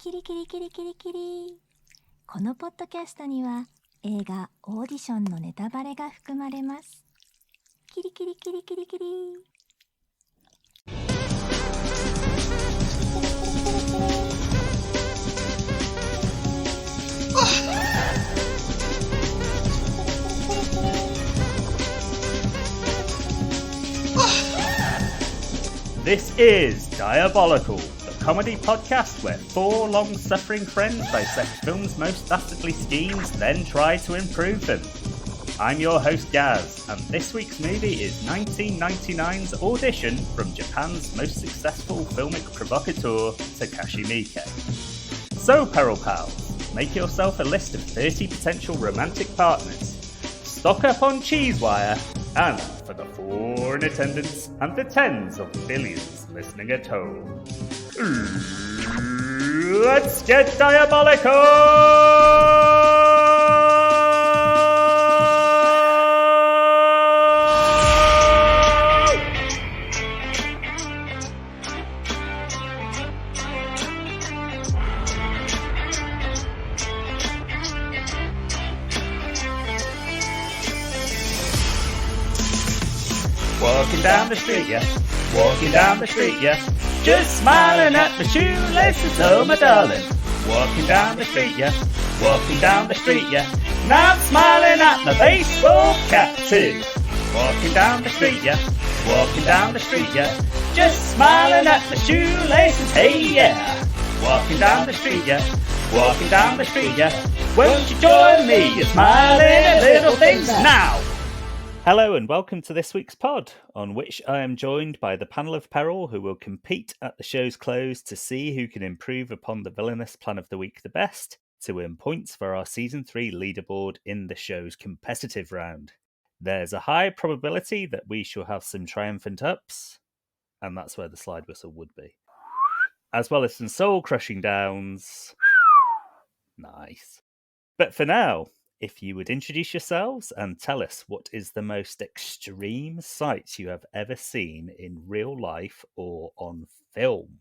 キリキリキリキリキリ。このポッドキャストには映画オーディションのネタバレが含まれます。キリキリキリキリキリ。This is Diabolical, the comedy podcast where four long-suffering friends dissect films' most dastardly schemes, then try to improve them. I'm your host Gaz, and this week's movie is 1999's Audition from Japan's most successful filmic provocateur, Takashi Miike. So, Peril Pals, make yourself a list of 30 potential romantic partners, stock up on cheese wire, and for the four in attendance and the tens of billions listening at home, let's get diabolical! Walking down the street, yeah. Walking down the street, yeah. Just smiling at my shoelaces, oh my darling. Walking down the street, yeah. Walking down the street, yeah. Now I'm smiling at my baseball cap too. Walking down the street, yeah. Walking down the street, yeah. Just smiling at my shoelaces, hey yeah. Walking down the street, yeah. Walking down the street, yeah. Won't you join me? You're smiling at little things now. Hello and welcome to this week's pod, on which I am joined by the panel of peril who will compete at the show's close to see who can improve upon the villainous plan of the week the best to win points for our Season 3 leaderboard in the show's competitive round. There's a high probability that we shall have some triumphant ups, and that's where the slide whistle would be, as well as some soul-crushing downs. Nice. But for now, if you would introduce yourselves and tell us what is the most extreme sight you have ever seen in real life or on film.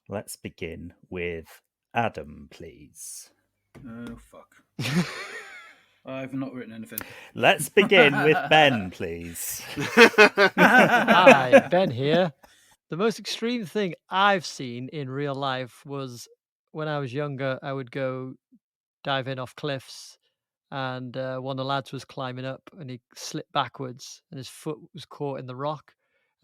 Let's begin with Adam, please. Oh, fuck. I've not written anything. Let's begin with Ben, please. Hi, Ben here. The most extreme thing I've seen in real life was when I was younger, I would go diving off cliffs. And one of the lads was climbing up and he slipped backwards and his foot was caught in the rock.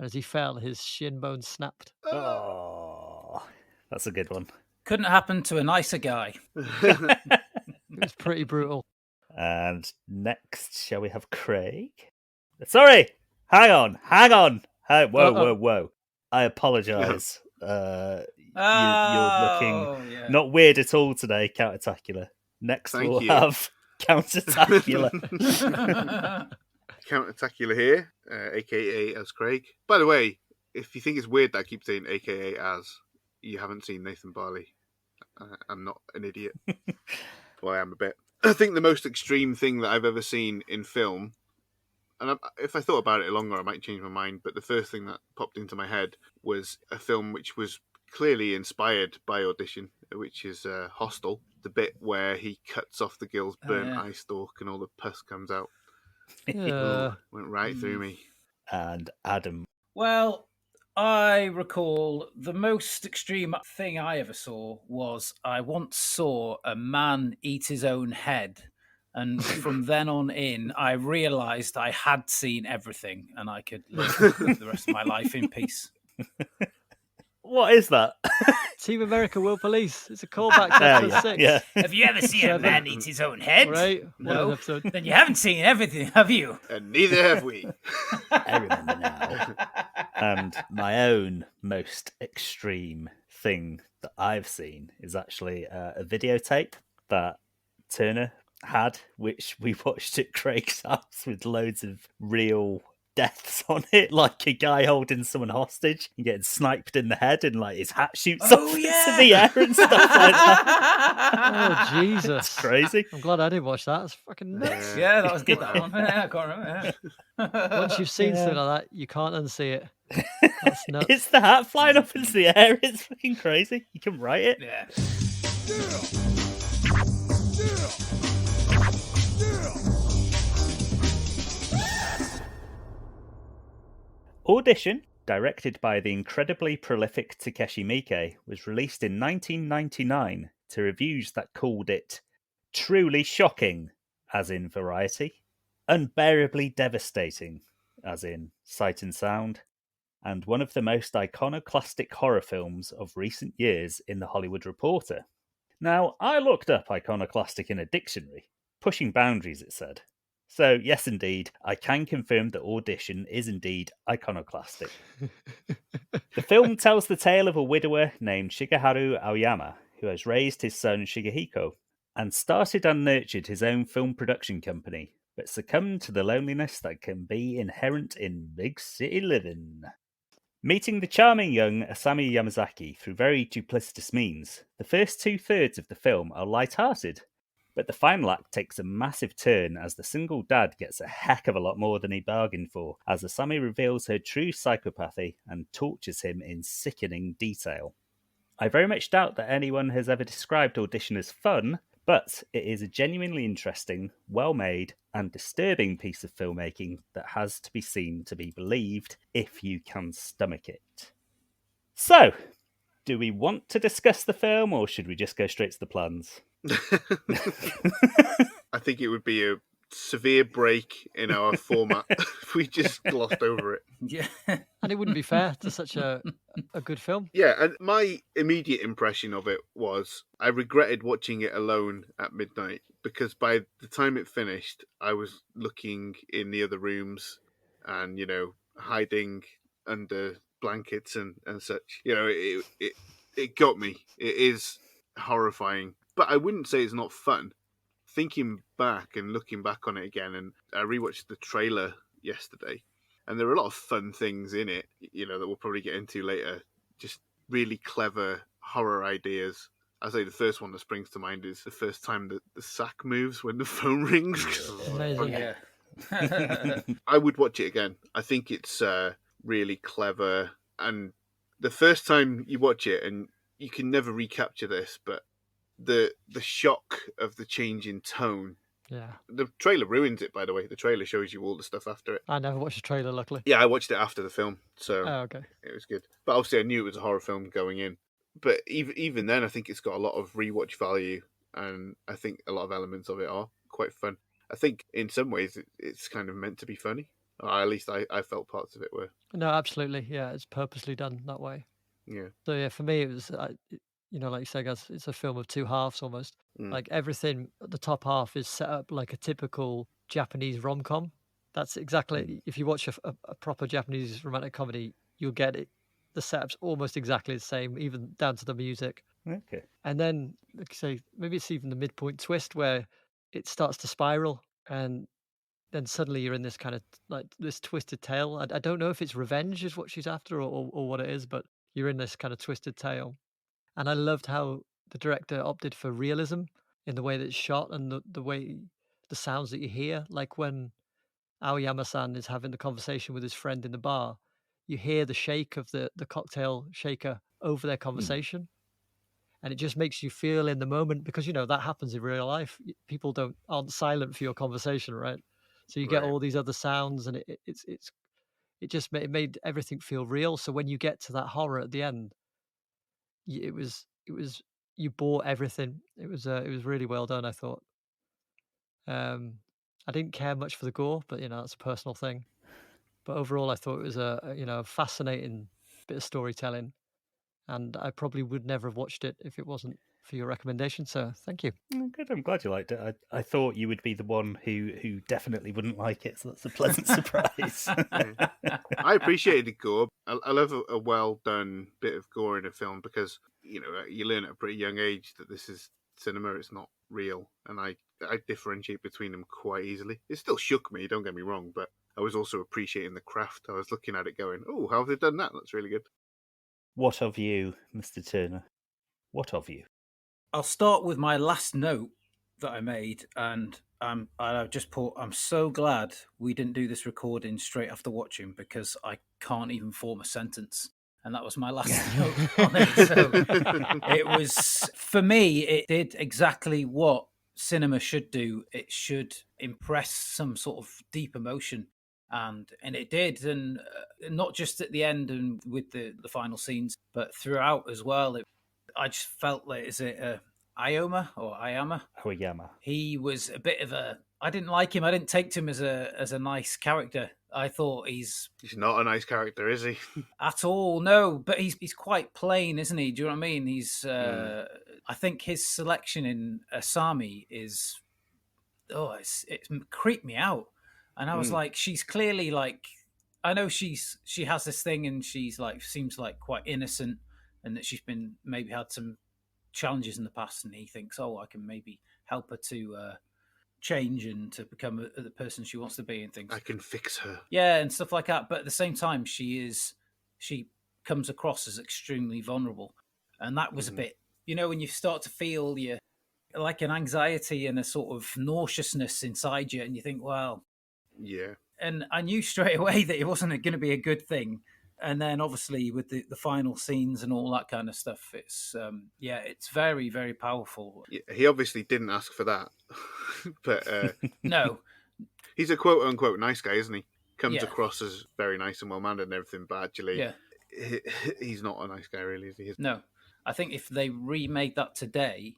And as he fell, his shin bone snapped. Oh, that's a good one. Couldn't happen to a nicer guy. It was pretty brutal. And next, shall we have Craig? Sorry, hang on. Whoa. I apologise. You're looking not weird at all today, Countertacular. Next we'll have Countertacular. Countertacular here, aka as Craig. By the way, if you think it's weird that I keep saying aka as, you haven't seen Nathan Barley. I'm not an idiot. Well, I am a bit. I think the most extreme thing that I've ever seen in film, and if I thought about it longer, I might change my mind, but the first thing that popped into my head was a film which was clearly inspired by Audition, which is Hostel. The bit where he cuts off the girl's burnt eye stalk and all the pus comes out. Went right through me. And Adam. Well, I recall the most extreme thing I ever saw was I once saw a man eat his own head. And from then on in, I realised I had seen everything and I could live the rest of my life in peace. What is that? Team America World Police. It's a callback to episode 6. Yeah. Have you ever seen a man eat his own head? Right. No. Then you haven't seen everything, have you? And neither have we. I remember now. And my own most extreme thing that I've seen is actually a videotape that Turner had, which we watched at Craig's house with loads of real deaths on it, like a guy holding someone hostage and getting sniped in the head and like his hat shoots off into the air and stuff like that. Oh, Jesus. It's crazy. I'm glad I didn't watch that. It's fucking nuts. Yeah, that was good, that one. I can't remember. Once you've seen something like that, you can't unsee it. That's nuts. It's the hat flying up into the air. It's fucking crazy. You can write it. Yeah. Audition, directed by the incredibly prolific Takashi Miike, was released in 1999 to reviews that called it truly shocking, as in variety, unbearably devastating, as in sight and sound, and one of the most iconoclastic horror films of recent years in The Hollywood Reporter. Now, I looked up iconoclastic in a dictionary. Pushing boundaries, it said. So, yes, indeed, I can confirm that Audition is indeed iconoclastic. The film tells the tale of a widower named Shigeharu Aoyama, who has raised his son Shigehiko, and started and nurtured his own film production company, but succumbed to the loneliness that can be inherent in big city living. Meeting the charming young Asami Yamazaki through very duplicitous means, the first 2/3 of the film are light-hearted, but the final act takes a massive turn as the single dad gets a heck of a lot more than he bargained for, as Asami reveals her true psychopathy and tortures him in sickening detail. I very much doubt that anyone has ever described Audition as fun, but it is a genuinely interesting, well-made, and disturbing piece of filmmaking that has to be seen to be believed if you can stomach it. So, do we want to discuss the film, or should we just go straight to the plans? I think it would be a severe break in our format if we just glossed over it. Yeah. And it wouldn't be fair to such a good film. Yeah, and my immediate impression of it was I regretted watching it alone at midnight, because by the time it finished, I was looking in the other rooms and, hiding under blankets and such. It got me. It is horrifying, but I wouldn't say it's not fun. Thinking back and looking back on it again, and I rewatched the trailer yesterday, and there are a lot of fun things in it, that we'll probably get into later. Just really clever horror ideas. I say the first one that springs to mind is the first time that the sack moves when the phone rings. Amazing. Yeah. I would watch it again. I think it's really clever, and the first time you watch it, and you can never recapture this, but the shock of the change in tone. Yeah. The trailer ruins it, by the way. The trailer shows you all the stuff after it. I never watched the trailer, luckily. Yeah, I watched it after the film, so Oh, okay. it was good. But obviously I knew it was a horror film going in. But even then, I think it's got a lot of rewatch value, and I think a lot of elements of it are quite fun. I think in some ways it's kind of meant to be funny. Or at least I felt parts of it were. No, absolutely. Yeah, it's purposely done that way. Yeah. So yeah, for me, it was, like you say, guys, it's a film of two halves almost. Mm. Like everything at the top half is set up like a typical Japanese rom-com. That's exactly, if you watch a proper Japanese romantic comedy, you'll get it. The setup's almost exactly the same, even down to the music. Okay. And then, like you say, maybe it's even the midpoint twist where it starts to spiral, and then suddenly you're in this kind of like this twisted tale. I don't know if it's revenge is what she's after, or what it is, but you're in this kind of twisted tale. And I loved how the director opted for realism in the way that it's shot and the way the sounds that you hear. Like when Aoyama-san is having the conversation with his friend in the bar, you hear the shake of the cocktail shaker over their conversation. And it just makes you feel in the moment, because that happens in real life. People aren't silent for your conversation, right? So you get Right. all these other sounds, and it made everything feel real. So when you get to that horror at the end, it was you bought everything. It was really well done, I thought. I didn't care much for the gore, but that's a personal thing. But overall, I thought it was a fascinating bit of storytelling, and I probably would never have watched it if it wasn't for your recommendation. So thank you. Good, I'm glad you liked it. I thought you would be the one who definitely wouldn't like it, so that's a pleasant surprise. I appreciated the gore. I love a well done bit of gore in a film, because you learn at a pretty young age that this is cinema, it's not real, and I differentiate between them quite easily. It still shook me, don't get me wrong, but I was also appreciating the craft. I was looking at it going, oh, how have they done that? That's really good. What of you, Mr. Turner? What of you? I'll start with my last note that I made, and I just put, I'm so glad we didn't do this recording straight after watching, because I can't even form a sentence. And that was my last note on it. So it was, for me, it did exactly what cinema should do. It should impress some sort of deep emotion. And it did. And not just at the end and with the final scenes, but throughout as well. I just felt like, is it Aoyama or Aoyama? Aoyama. He was a bit of a. I didn't like him. I didn't take to him as a nice character. I thought he's not a nice character, is he? at all. No, but he's quite plain, isn't he? Do you know what I mean? He's. I think his selection in Asami is. Oh, it creeped me out, and I was like, she's clearly like. I know she has this thing, and she's like seems like quite innocent, and that she's been maybe had some challenges in the past, and he thinks, oh, I can maybe help her to change and to become the person she wants to be and things. I can fix her. Yeah, and stuff like that. But at the same time, she comes across as extremely vulnerable, and that was a bit, when you start to feel like an anxiety and a sort of nauseousness inside you, and you think, well, yeah. And I knew straight away that it wasn't going to be a good thing. And then obviously with the final scenes and all that kind of stuff, it's it's very, very powerful. Yeah, he obviously didn't ask for that, but no, he's a quote unquote nice guy, isn't he? Comes across as very nice and well mannered and everything, but actually, he's not a nice guy, really, is he? No, I think if they remade that today,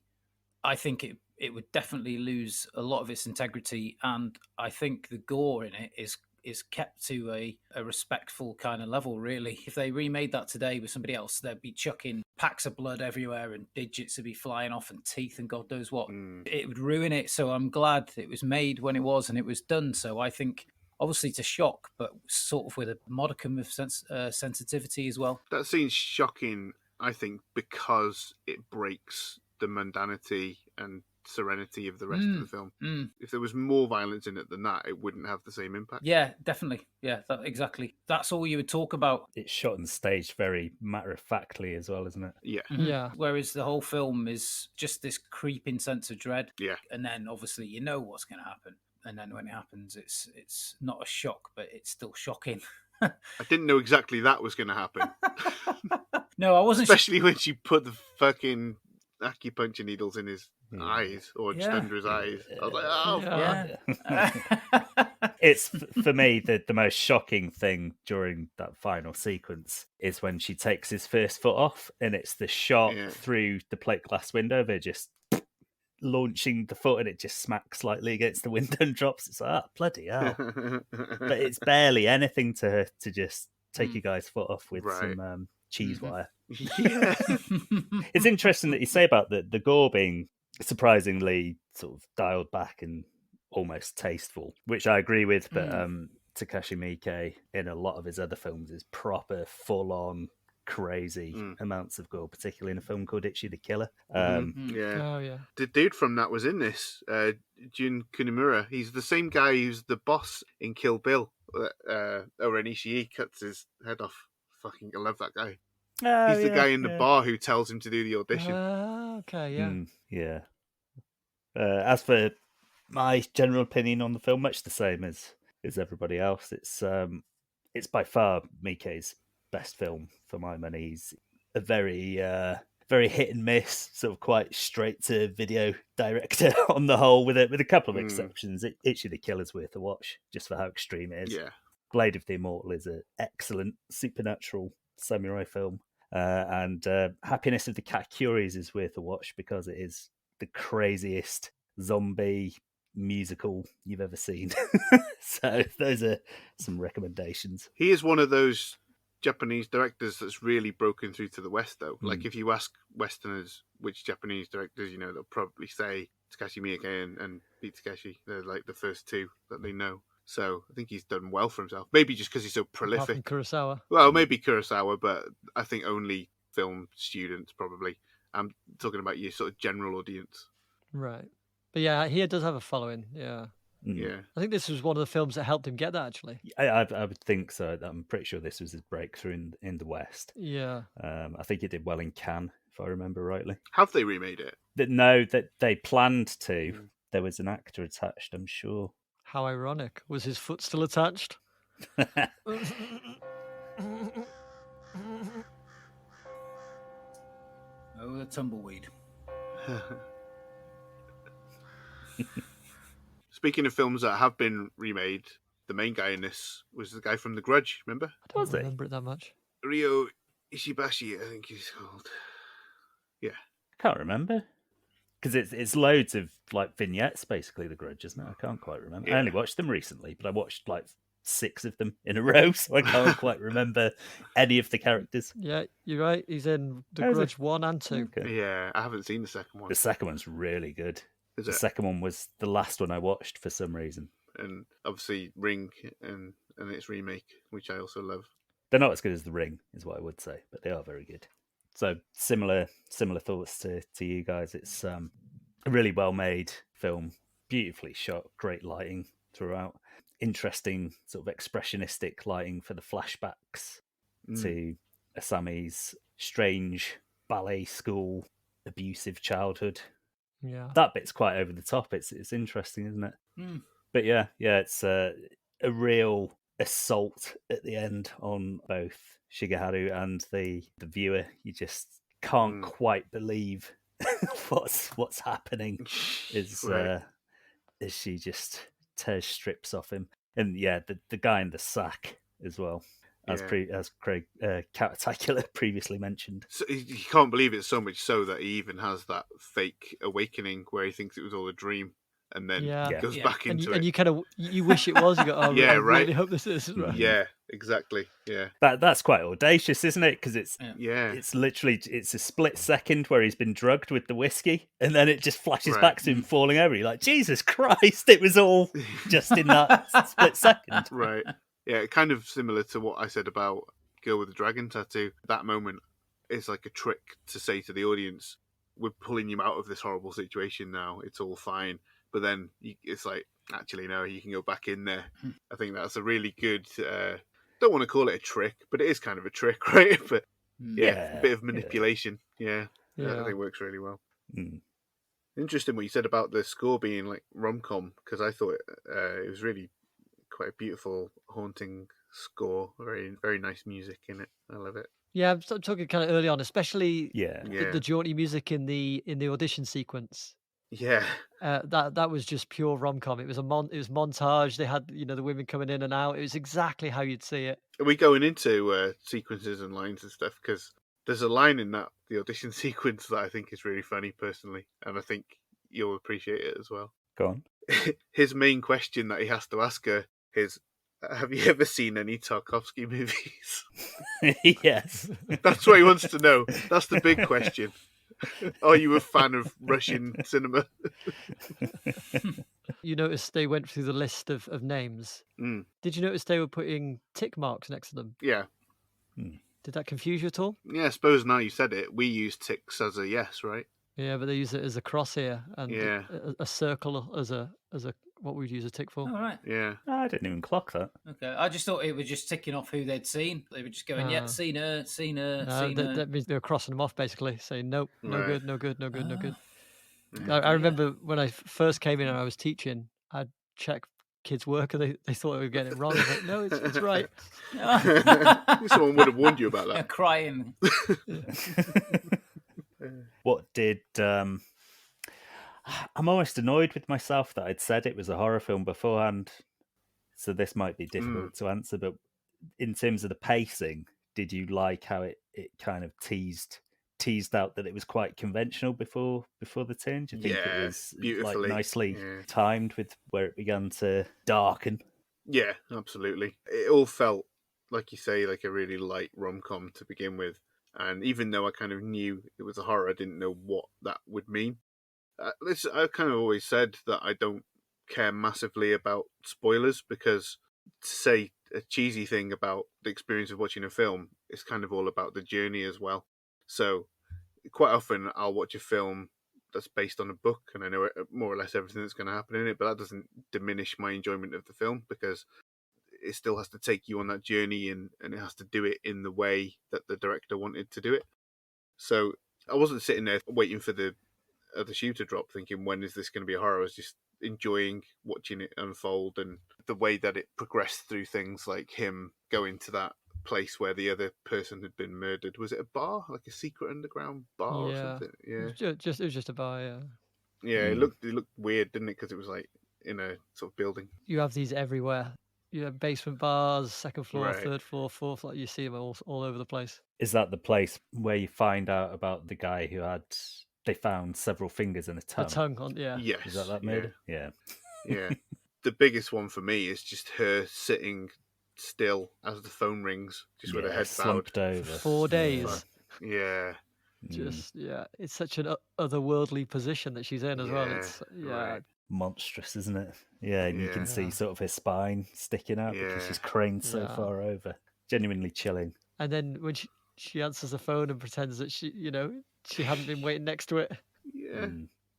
I think it would definitely lose a lot of its integrity, and I think the gore in it is kept to a respectful kind of level, really. If they remade that today with somebody else, they'd be chucking packs of blood everywhere and digits would be flying off and teeth and God knows what. It would ruin it. So I'm glad it was made when it was and it was done. So I think, obviously, it's a shock, but sort of with a modicum of sensitivity as well. That scene's shocking, I think, because it breaks the mundanity and serenity of the rest of the film. If there was more violence in it than that, it wouldn't have the same impact. Yeah, definitely. Yeah, exactly. That's all you would talk about. It's shot and staged very matter-of-factly as well, isn't it? Yeah. Yeah. Whereas the whole film is just this creeping sense of dread. Yeah. And then obviously you know what's going to happen. And then when it happens, it's not a shock, but it's still shocking. I didn't know exactly that was going to happen. No, I wasn't. Especially when she put the fucking acupuncture needles in his eyes, or just under his eyes. I was like, oh, fuck. It's, for me, the most shocking thing during that final sequence is when she takes his first foot off, and it's the shot through the plate glass window. They're just launching the foot, and it just smacks slightly against the window and drops. It's like, oh, bloody hell. But it's barely anything to her to just take your guy's foot off with some cheese wire. Yeah. It's interesting that you say about the gore being surprisingly sort of dialed back and almost tasteful, which I agree with, but Takashi Miike in a lot of his other films is proper full-on crazy amounts of gore, particularly in a film called Ichi the Killer. Yeah. Oh, yeah. The dude from that was in this, Jun Kunimura. He's the same guy who's the boss in Kill Bill. When Ishii cuts his head off. Fucking, I love that guy. He's the guy in the bar who tells him to do the audition. Okay, yeah. Yeah. As for my general opinion on the film, much the same as everybody else. It's by far Miike's best film for my money. He's a very hit and miss, sort of quite straight to video director on the whole, with a couple of exceptions. Ichi the Killer's worth a watch just for how extreme it is. Yeah. Blade of the Immortal is an excellent supernatural samurai film. And Happiness of the Katakuris is worth a watch because it is the craziest zombie musical you've ever seen. So those are some recommendations. He is one of those Japanese directors that's really broken through to the West, though. Like, if you ask Westerners which Japanese directors, they'll probably say Takashi Miike and Pete Takeshi. They're like the first two that they know. So I think he's done well for himself. Maybe just because he's so prolific. Kurosawa. Well, maybe Kurosawa, but I think only film students, probably. I'm talking about your sort of general audience. Right. But yeah, he does have a following, yeah. Yeah. I think this was one of the films that helped him get that, actually. I would think so. I'm pretty sure this was his breakthrough in the West. Yeah. I think it did well in Cannes, if I remember rightly. Have they remade it? No, that they planned to, there was an actor attached, I'm sure. How ironic. Was his foot still attached? Oh, the tumbleweed. Speaking of films that have been remade, the main guy in this was the guy from The Grudge, remember? I don't Was he? remember it that much. Ryo Ishibashi, I think he's called. Yeah. Can't remember. Because it's loads of like vignettes, basically, The Grudge, isn't it? I can't quite remember. Yeah. I only watched them recently, but I watched like 6 of them in a row, so I can't quite remember any of the characters. Yeah, you're right. He's in The Oh, is Grudge it? 1 and 2. Okay. Yeah, I haven't seen the second one. The second one's really good. Is The it? second one was the last one I watched for some reason. And obviously Ring and its remake, which I also love. They're not as good as The Ring, is what I would say, but they are very good. So similar thoughts to you guys. It's a really well made film, beautifully shot, great lighting throughout, interesting sort of expressionistic lighting for the flashbacks to Asami's strange ballet school abusive childhood. Yeah. That bit's quite over the top. It's interesting, isn't it? Mm. But yeah, it's a real assault at the end on both Shigeharu and the viewer. You just can't quite believe what's happening. Is Right. as she just tears strips off him, and yeah, the guy in the sack as well, as as Craig Cataticula previously mentioned. So he can't believe it so much so that he even has that fake awakening where he thinks it was all a dream, and then goes back into it. And you kind of you wish it was. You go, oh, Yeah, I right. really hope this is right. Yeah, exactly. Yeah, That's quite audacious, isn't it? Because it's yeah, it's literally it's a split second where he's been drugged with the whiskey, and then it just flashes Right. back to him falling over. You're like, Jesus Christ! It was all just in that split second. right. Yeah, kind of similar to what I said about Girl with the Dragon Tattoo. That moment is like a trick to say to the audience, we're pulling you out of this horrible situation now. It's all fine. But then it's like, actually, no, you can go back in there. I think that's a really good, don't want to call it a trick, but it is kind of a trick, right? But yeah, a bit of manipulation. Yeah. I think it works really well. Mm. Interesting what you said about the score being like rom-com, because I thought it was really quite a beautiful, haunting score. Very, very nice music in it. I love it. Yeah, I'm talking kind of early on, especially Yeah. the jaunty music in the audition sequence. Yeah. That was just pure rom-com. It was it was montage. They had the women coming in and out. It was exactly how you'd see it. Are we going into sequences and lines and stuff? Because there's a line in the audition sequence that I think is really funny personally, and I think you'll appreciate it as well. Go on. His main question that he has to ask her is, have you ever seen any Tarkovsky movies? Yes. That's what he wants to know. That's the big question. Are you a fan of Russian cinema? You noticed they went through the list of names. Mm. Did you notice they were putting tick marks next to them? Yeah. Did that confuse you at all? Yeah, I suppose now you said it, we use ticks as a yes, right? Yeah, but they use it as a cross here and Yeah. a circle as a what we'd use a tick for. All right. Yeah. I didn't even clock that. Okay. I just thought it was just ticking off who they'd seen. They were just going, yeah, seen her, seen her, No, seen her. that means they were crossing them off basically, saying nope, no Right. good, no good, no good, no good. Yeah. I remember when I first came in and I was teaching, I'd check kids' work and they thought they were getting it wrong. I was like, no, it's right. Someone would have warned you about that. Crying. What did I'm almost annoyed with myself that I'd said it was a horror film beforehand, so this might be difficult to answer, but in terms of the pacing, did you like how it kind of teased out that it was quite conventional before the turn? Do you think it was like beautifully. nicely timed with where it began to darken? Yeah, absolutely. It all felt, like you say, like a really light rom-com to begin with. And even though I kind of knew it was a horror, I didn't know what that would mean. I kind of always said that I don't care massively about spoilers, because to say a cheesy thing about the experience of watching a film is kind of all about the journey as well. So quite often I'll watch a film that's based on a book and I know more or less everything that's going to happen in it, but that doesn't diminish my enjoyment of the film, because it still has to take you on that journey and it has to do it in the way that the director wanted to do it. So I wasn't sitting there waiting for the of the shooter drop, thinking, when is this going to be a horror? I was just enjoying watching it unfold, and the way that it progressed through things like him going to that place where the other person had been murdered. Was it a bar, like a secret underground bar or something? Yeah, it was just a bar. Yeah, yeah. It looked weird, didn't it? Because it was like in a sort of building. you have these everywhere. You have basement bars, second floor, Right. third floor, fourth. Like you see them all over the place. Is that the place where you find out about the guy who they found several fingers and a tongue? The tongue on, yeah. Yes. Is that murder? Yeah. Yeah. The biggest one for me is just her sitting still as the phone rings, just with her head bowed. Slumped over. For 4 days. Yeah. Just it's such an otherworldly position that she's in as well. It's right. Monstrous, isn't it? Yeah, and you can see sort of her spine sticking out because she's craned so far over. Genuinely chilling. And then when she answers the phone and pretends that she hadn't been waiting next to it. Yeah.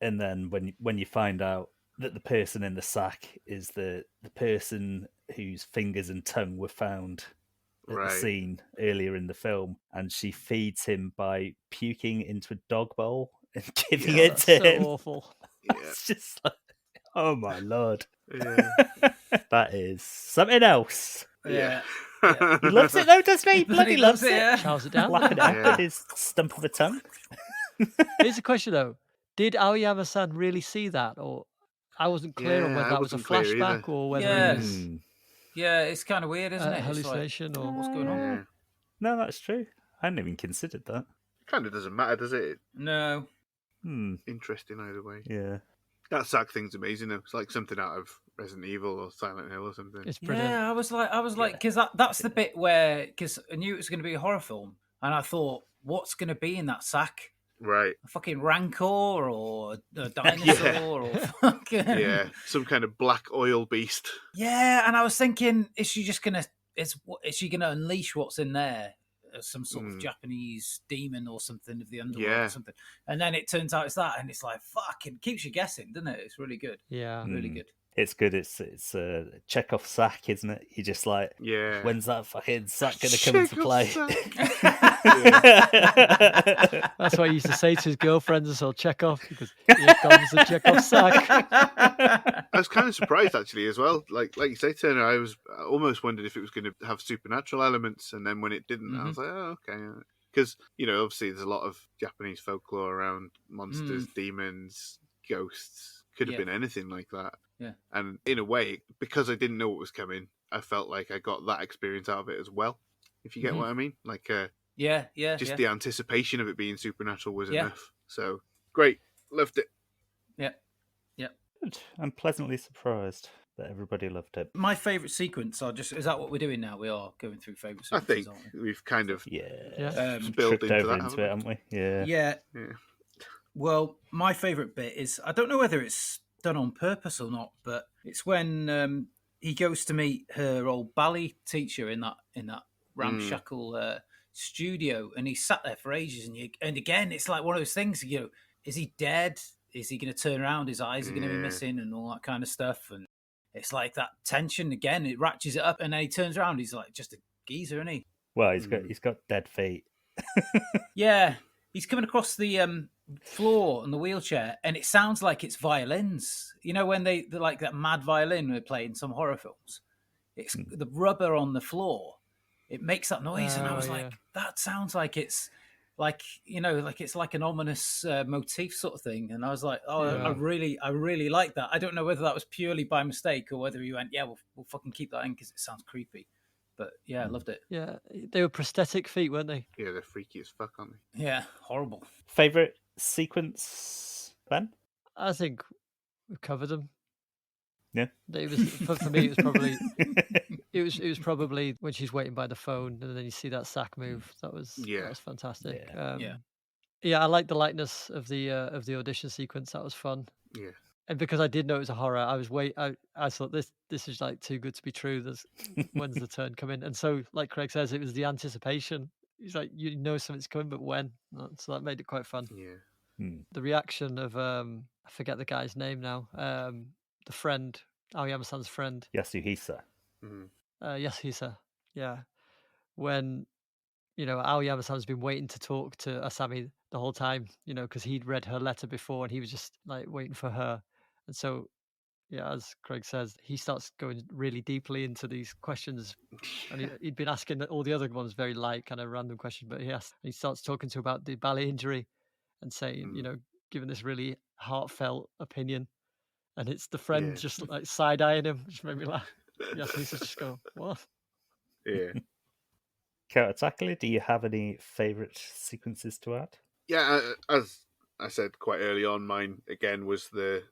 And then when you find out that the person in the sack is the person whose fingers and tongue were found at the scene earlier in the film, and she feeds him by puking into a dog bowl and giving it to him. So awful. It's just like, oh my lord. That is something else. Yeah. He loves it though, doesn't he? Bloody loves it. Yeah. Chows it down. Lapping it up with his stump of a tongue. Here's a question though: did Aoyama-san really see that, or I wasn't clear on whether that was a flashback or whether it was Yeah, it's kind of weird, isn't it? hallucination or what's going on? Yeah. No, that's true. I hadn't even considered that. Kind of doesn't matter, does it? No. Interesting either way. Yeah. That sack thing's amazing though. It's like something out of Resident Evil or Silent Hill or something. It's brilliant. Yeah, I was like, because that's the bit where, because I knew it was going to be a horror film, and I thought, what's going to be in that sack? Right. A fucking rancor or a dinosaur or fucking some kind of black oil beast. Yeah, and I was thinking, is she gonna unleash what's in there? Some sort of Japanese demon or something of the underworld or something. And then it turns out it's that, and it's like, fucking keeps you guessing, doesn't it? It's really good. Yeah. Really good. It's good. It's a Chekov sack, isn't it? You're just like, when's that fucking sack going to come into play? That's what he used to say to his girlfriends as well, Chekov, because here comes the Chekov sack. I was kind of surprised actually as well. Like you say, Turner, I almost wondered if it was going to have supernatural elements, and then when it didn't, I was like, oh, okay. Because, obviously there's a lot of Japanese folklore around monsters, demons, ghosts. Could have been anything like that. Yeah. And in a way, because I didn't know what was coming, I felt like I got that experience out of it as well, if you get what I mean. Like, just the anticipation of it being supernatural was enough. So, great. Loved it. Yeah. Good. I'm pleasantly surprised that everybody loved it. My favourite sequence, is that what we're doing now? We are going through favourite sequences, I think aren't we? we've kind of Tripped spilled into over that, into it, haven't we? Yeah. Yeah. Well, my favourite bit is, I don't know whether it's done on purpose or not, but it's when he goes to meet her old ballet teacher in that ramshackle studio, and he sat there for ages, and again, it's like one of those things, is he dead? Is he going to turn around? His eyes are going to be missing and all that kind of stuff, and it's like that tension again, it ratchets it up, and then he turns around, he's like just a geezer, isn't he? Well, he's got dead feet. Yeah, he's coming across the floor on the wheelchair, and it sounds like it's violins. When they're like that mad violin they play in some horror films. It's the rubber on the floor. It makes that noise, and I was like, that sounds like it's like it's like an ominous motif sort of thing. And I was like, I really like that. I don't know whether that was purely by mistake or whether he went, we'll fucking keep that in because it sounds creepy. But I loved it. Yeah, they were prosthetic feet, weren't they? Yeah, they're freaky as fuck, aren't they? Yeah, horrible. Favorite sequence, Ben? I think we've covered them. Yeah. It was for me. It was probably it was probably when she's waiting by the phone, and then you see that sack move. That was fantastic. I like the lightness of the audition sequence. That was fun. Yeah. And because I did know it was a horror, I thought this is like too good to be true. When's the turn coming? And so, like Craig says, it was the anticipation. It's like something's coming, but when? So that made it quite fun. Yeah. The reaction of I forget the guy's name now. The friend, Aoyama-san's friend, Yasuhisa. Yasuhisa. Yeah, when Aoyama-san's been waiting to talk to Asami the whole time, because he'd read her letter before and he was just like waiting for her. And so, yeah, as Craig says, he starts going really deeply into these questions. And he'd been asking all the other ones very light, kind of random questions, but he starts talking to her about the ballet injury and saying, giving this really heartfelt opinion. And it's the friend just like side-eyeing him, which made me laugh. Yasuhisa just go, what? Yeah. Karataka, do you have any favourite sequences to add? Yeah, as I said quite early on, mine again was the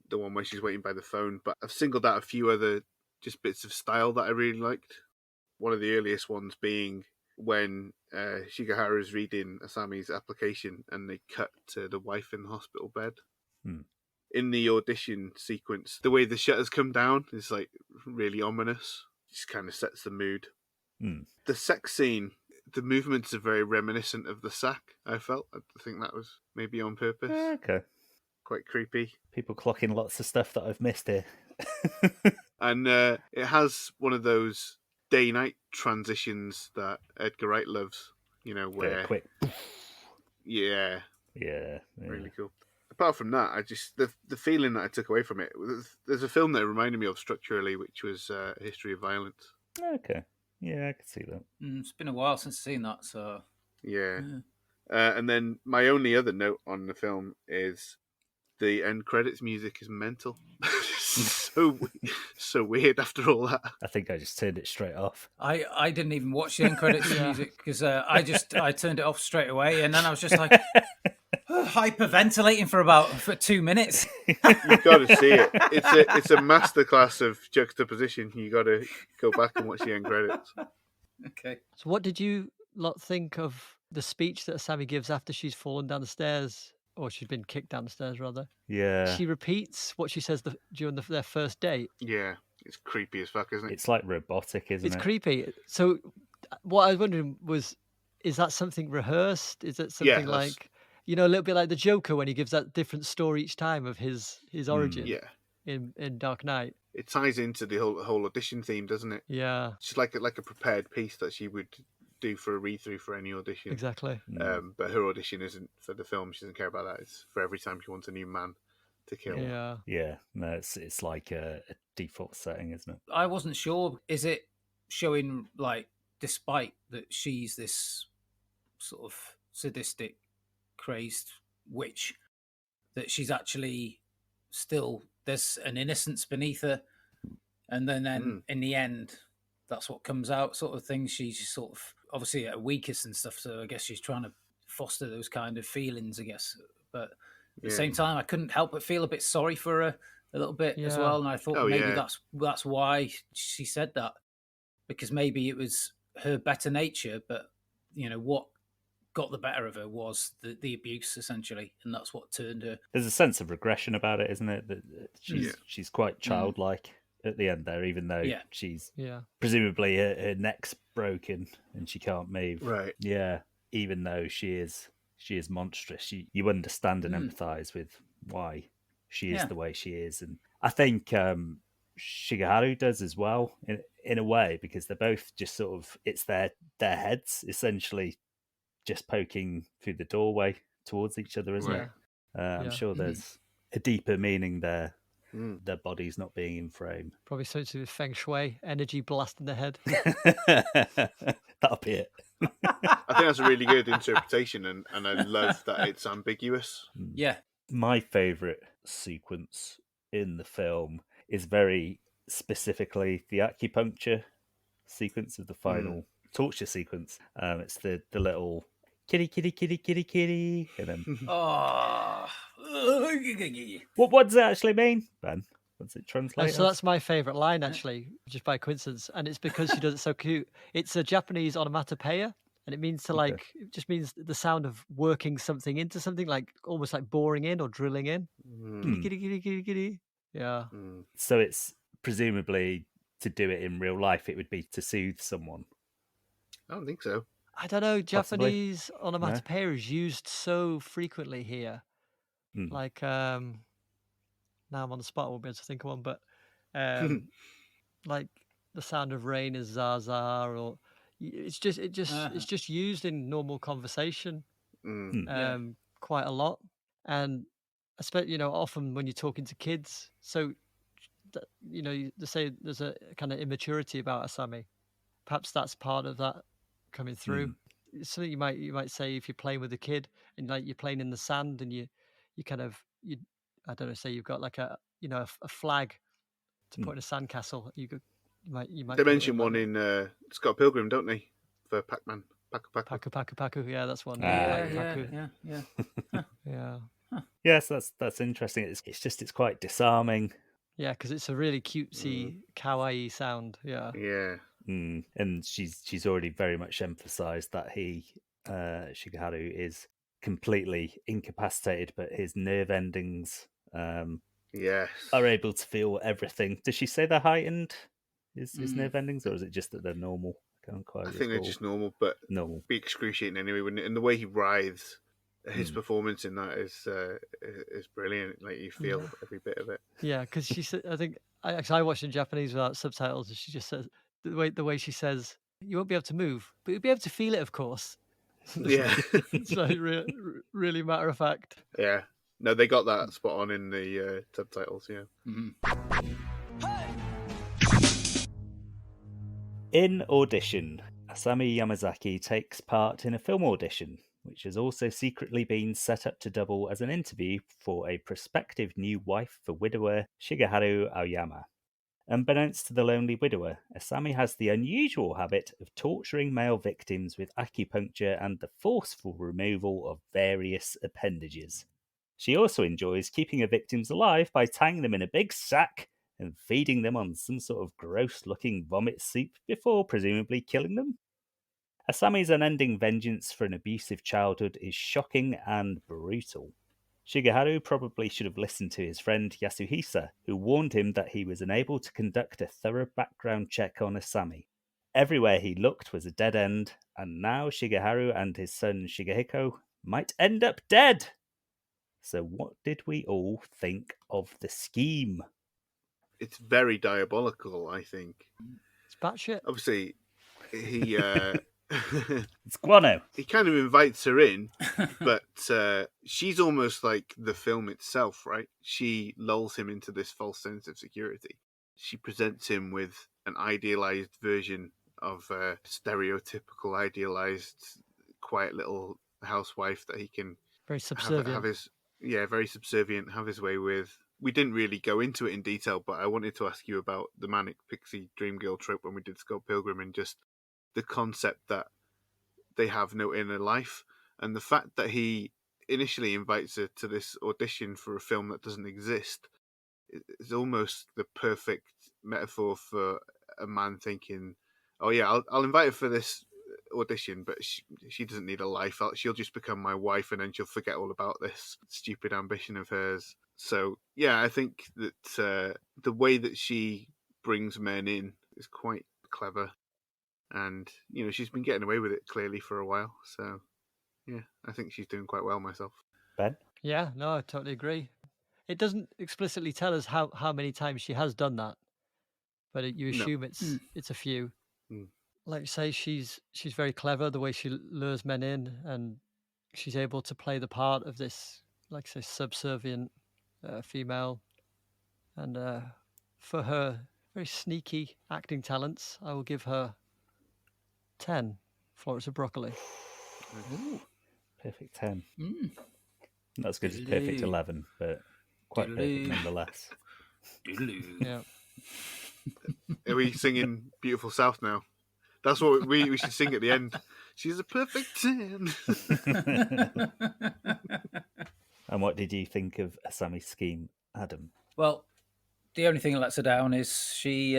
one where she's waiting by the phone, but I've singled out a few other just bits of style that I really liked. One of the earliest ones being when Shigeharu is reading Asami's application and they cut to the wife in the hospital bed. In the audition sequence, the way the shutters come down is like really ominous. Just kind of sets the mood. The sex scene, the movements are very reminiscent of the sack, I felt. I think that was maybe on purpose. Okay. Quite creepy. People clocking lots of stuff that I've missed here. And it has one of those day-night transitions that Edgar Wright loves, where... Very quick. Yeah. Yeah. Really cool. Apart from that, I just... The feeling that I took away from it, there's a film that it reminded me of structurally, which was A History of Violence. Okay. Yeah, I can see that. It's been a while since I've seen that, so... Yeah. And then my only other note on the film is the end credits music is mental. so weird after all that. I think I just turned it straight off. I didn't even watch the end credits music because I turned it off straight away, and then I was just like hyperventilating for 2 minutes. You've got to see it. It's a masterclass of juxtaposition. You got to go back and watch the end credits. Okay. So what did you lot think of the speech that Asami gives after she's fallen down the stairs, or she's been kicked down the stairs rather? Yeah. She repeats what she says during their first date. Yeah, it's creepy as fuck, isn't it? It's like robotic, isn't it? It's creepy. So what I was wondering was, is that something rehearsed? Is it something like, a little bit like the Joker when he gives that different story each time of his origin in Dark Knight? It ties into the whole audition theme, doesn't it? Yeah. It's like a prepared piece that she would do for a read-through for any audition. Exactly. But her audition isn't for the film. She doesn't care about that. It's for every time she wants a new man to kill. Yeah. Yeah. No, it's like a default setting, isn't it? I wasn't sure. Is it showing, like, despite that she's this sort of sadistic, crazed witch, that she's actually still, there's an innocence beneath her, and then in the end, that's what comes out, sort of thing. She's sort of obviously at her weakest and stuff, so I guess she's trying to foster those kind of feelings, I guess. But at the same time, I couldn't help but feel a bit sorry for her a little bit as well, and I thought that's why she said that, because maybe it was her better nature, but what got the better of her was the abuse, essentially, and that's what turned her. There's a sense of regression about it, isn't it? That she's quite childlike at the end there, even though she's presumably her neck's broken and she can't move. Right. Yeah. Even though she is monstrous, you understand and empathise with why she is the way she is, and I think Shigeharu does as well in a way, because they're both just sort of, it's their heads essentially just poking through the doorway towards each other, isn't it? I'm sure there's a deeper meaning there. Their bodies not being in frame. Probably something to do with feng shui, energy blasting the head. That'll be it. I think that's a really good interpretation, and I love that it's ambiguous. Yeah. My favourite sequence in the film is very specifically the acupuncture sequence of the final torture sequence. It's the little kitty, kitty, kitty, kitty, kitty, and then what does it actually mean, Ben? What's it translate? So that's my favourite line, actually, just by coincidence, and it's because she does it so cute. It's a Japanese onomatopoeia, and it means to it just means the sound of working something into something, like almost like boring in or drilling in. Kitty, kitty, kitty, kitty, kitty. Yeah. So it's presumably to do it in real life, it would be to soothe someone. I don't think so. I don't know. Japanese onomatopoeia is used so frequently here. Like, now I'm on the spot, I won't be able to think of one, but like the sound of rain is zaza, or it's just used in normal conversation Mm. quite a lot, and especially often when you're talking to kids. So they say there's a kind of immaturity about Asami. Perhaps that's part of that coming through. It's something you might say if you're playing with a kid and like you're playing in the sand and you kind of you I don't know, say you've got like a a flag to put in a sandcastle. You might They do it mention like one that. in Scott Pilgrim, don't they? For Pac-Man. Paku. Paku. Yeah, that's one. Yeah, Paku. yeah. Yeah. Yes, that's interesting. It's quite disarming. Yeah, because it's a really cutesy, kawaii sound. Yeah. Yeah. And she's already very much emphasised that Shigeharu is completely incapacitated, but his nerve endings Yes. are able to feel everything. Does she say they're heightened? His nerve endings, or is it just that they're normal? I can't quite I think they're recall. just normal, but Normal. be excruciating anyway. And the way he writhes, his performance in that is brilliant. Like you feel every bit of it. Yeah, because she said, I watched in Japanese without subtitles, and she just says the way she says, "You won't be able to move, but you'll be able to feel it, of course." Yeah. It's like really matter of fact. Yeah. No, they got that spot on in the subtitles. Yeah. In Audition, Asami Yamazaki takes part in a film audition, which has also secretly been set up to double as an interview for a prospective new wife for widower Shigeharu Aoyama. Unbeknownst to the lonely widower, Asami has the unusual habit of torturing male victims with acupuncture and the forceful removal of various appendages. She also enjoys keeping her victims alive by tying them in a big sack and feeding them on some sort of gross-looking vomit soup before presumably killing them. Asami's unending vengeance for an abusive childhood is shocking and brutal. Shigeharu probably should have listened to his friend Yasuhisa, who warned him that he was unable to conduct a thorough background check on Asami. Everywhere he looked was a dead end, and now Shigeharu and his son Shigehiko might end up dead. So what did we all think of the scheme? It's very diabolical, I think. It's batshit. Obviously, he It's guano. he kind of invites her in, but she's almost like the film itself, right? She lulls him into this false sense of security. She presents him with an idealized version of a stereotypical, idealized, quiet little housewife that he can Very subservient. very subservient, have his way with. We didn't really go into it in detail, but I wanted to ask you about the manic pixie dream girl trope when we did Scott Pilgrim, and just the concept that they have no inner life, and the fact that he initially invites her to this audition for a film that doesn't exist is almost the perfect metaphor for a man thinking, "Oh yeah, I'll invite her for this audition, but she doesn't need a life. She'll just become my wife, and then she'll forget all about this stupid ambition of hers." So yeah, I think that the way that she brings men in is quite clever. And, she's been getting away with it clearly for a while. So, yeah, I think she's doing quite well myself. Ben? Yeah, no, I totally agree. It doesn't explicitly tell us how many times she has done that, but you assume it's a few. Like you say, she's very clever the way she lures men in, and she's able to play the part of this, like I say, subservient female. And for her very sneaky acting talents, I will give her 10 Florets of Broccoli. Ooh. Perfect 10. Not as good as perfect 11, but quite perfect nonetheless. Yeah. Are we singing Beautiful South now? That's what we should sing at the end. She's a perfect 10. And what did you think of Asami's scheme, Adam? Well, the only thing that lets her down is she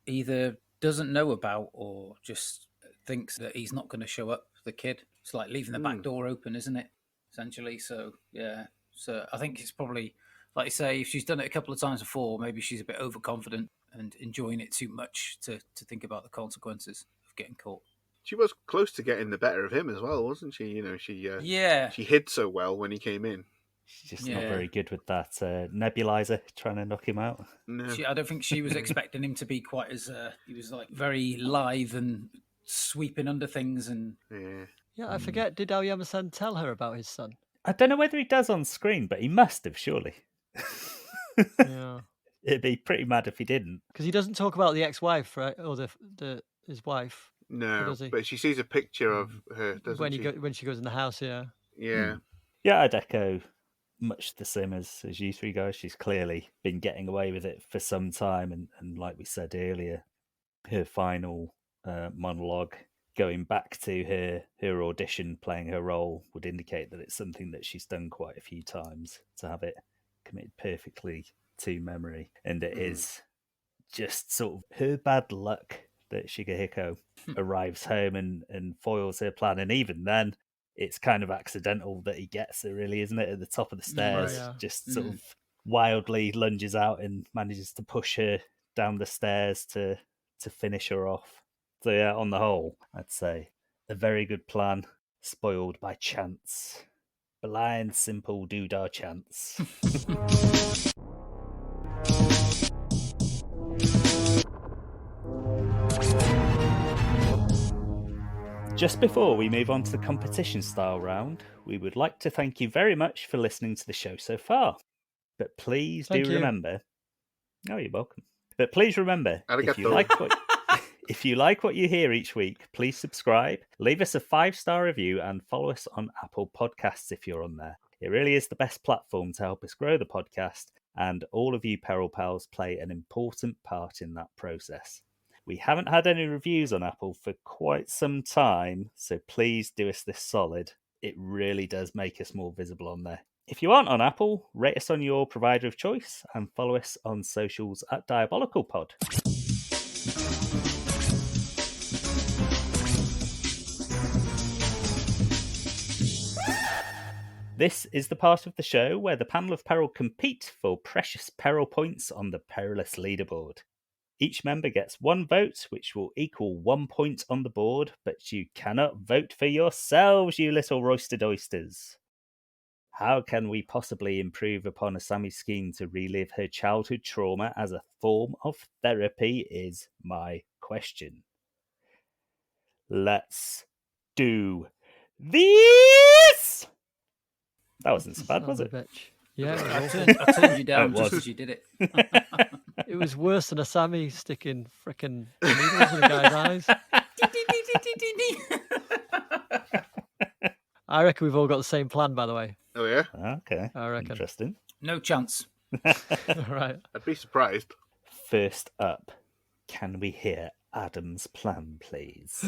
either doesn't know about or just thinks that he's not going to show up, the kid. It's like leaving the back door open, isn't it? Essentially. So, yeah. So I think it's probably, like you say, if she's done it a couple of times before, maybe she's a bit overconfident and enjoying it too much to think about the consequences of getting caught. She was close to getting the better of him as well, wasn't she? She hid so well when he came in. She's just not very good with that nebulizer, trying to knock him out. No. I don't think she was expecting him to be quite as... he was like very lithe and sweeping under things and Yeah, I forget. Did Aoyama-san tell her about his son? I don't know whether he does on screen, but he must have, surely. Yeah, It'd be pretty mad if he didn't. because he doesn't talk about the ex-wife, right, or his wife. Or No, does he? but she sees a picture of her, doesn't when she? when she goes in the house, yeah. Yeah. Yeah, I'd echo much the same as you three guys. She's clearly been getting away with it for some time, and like we said earlier, her final monologue going back to her audition playing her role would indicate that it's something that she's done quite a few times to have it committed perfectly to memory. And it is just sort of her bad luck that Shigehiko arrives home and foils her plan. And even then, it's kind of accidental that he gets her, really, isn't it? At the top of the stairs, Yeah. just sort of wildly lunges out and manages to push her down the stairs to finish her off. So yeah, on the whole, I'd say a very good plan, spoiled by chance. Blind, simple doodah chance. Just before we move on to the competition style round, we would like to thank you very much for listening to the show so far. But please Thank do you. remember... Oh, you're welcome. But please remember, if you Arigato. like what you hear each week, please subscribe, leave us a 5-star review, and follow us on Apple Podcasts if you're on there. It really is the best platform to help us grow the podcast, and all of you Peril Pals play an important part in that process. We haven't had any reviews on Apple for quite some time, so please do us this solid. It really does make us more visible on there. If you aren't on Apple, rate us on your provider of choice and follow us on socials at DiabolicalPod. This is the part of the show where the panel of Peril compete for precious Peril points on the Perilous leaderboard. Each member gets 1 vote, which will equal 1 point on the board, but you cannot vote for yourselves, you little roasted oysters. How can we possibly improve upon Asami's scheme to relive her childhood trauma as a form of therapy is my question. Let's do this! That wasn't so bad, was Son of it? a bitch. Yeah, it I was turned you down It was. just as you did it. It was worse than Asami sticking frickin' needles in a guy's eyes. I reckon we've all got the same plan, by the way. Oh yeah, Okay, I reckon. interesting. No chance. Right. I'd be surprised. First up, can we hear Adam's plan, please?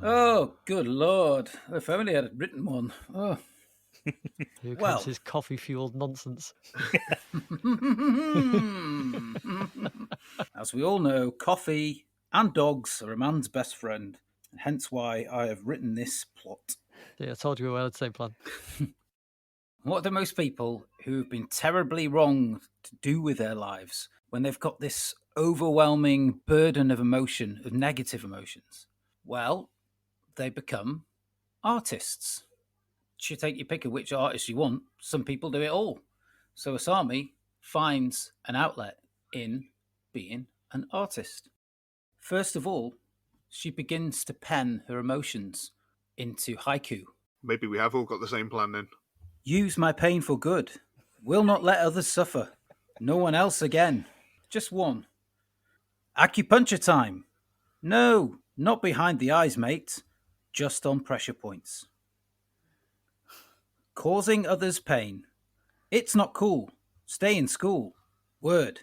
Oh, good lord. If only I had written one. Oh. Here comes Well. his coffee-fueled nonsense. As we all know, coffee and dogs are a man's best friend, and hence why I have written this plot. Yeah, I told you we had the same plan. What do most people who have been terribly wronged to do with their lives when they've got this overwhelming burden of emotion, of negative emotions? Well, they become artists. You take your pick of which artist you want. Some people do it all. So Asami finds an outlet in being an artist. First of all, she begins to pen her emotions into haiku. Maybe we have all got the same plan then. Use my pain for good. Will not let others suffer. No one else again. Just one. Acupuncture time. No, not behind the eyes, mate. Just on pressure points. Causing others pain. It's not cool. Stay in school. Word.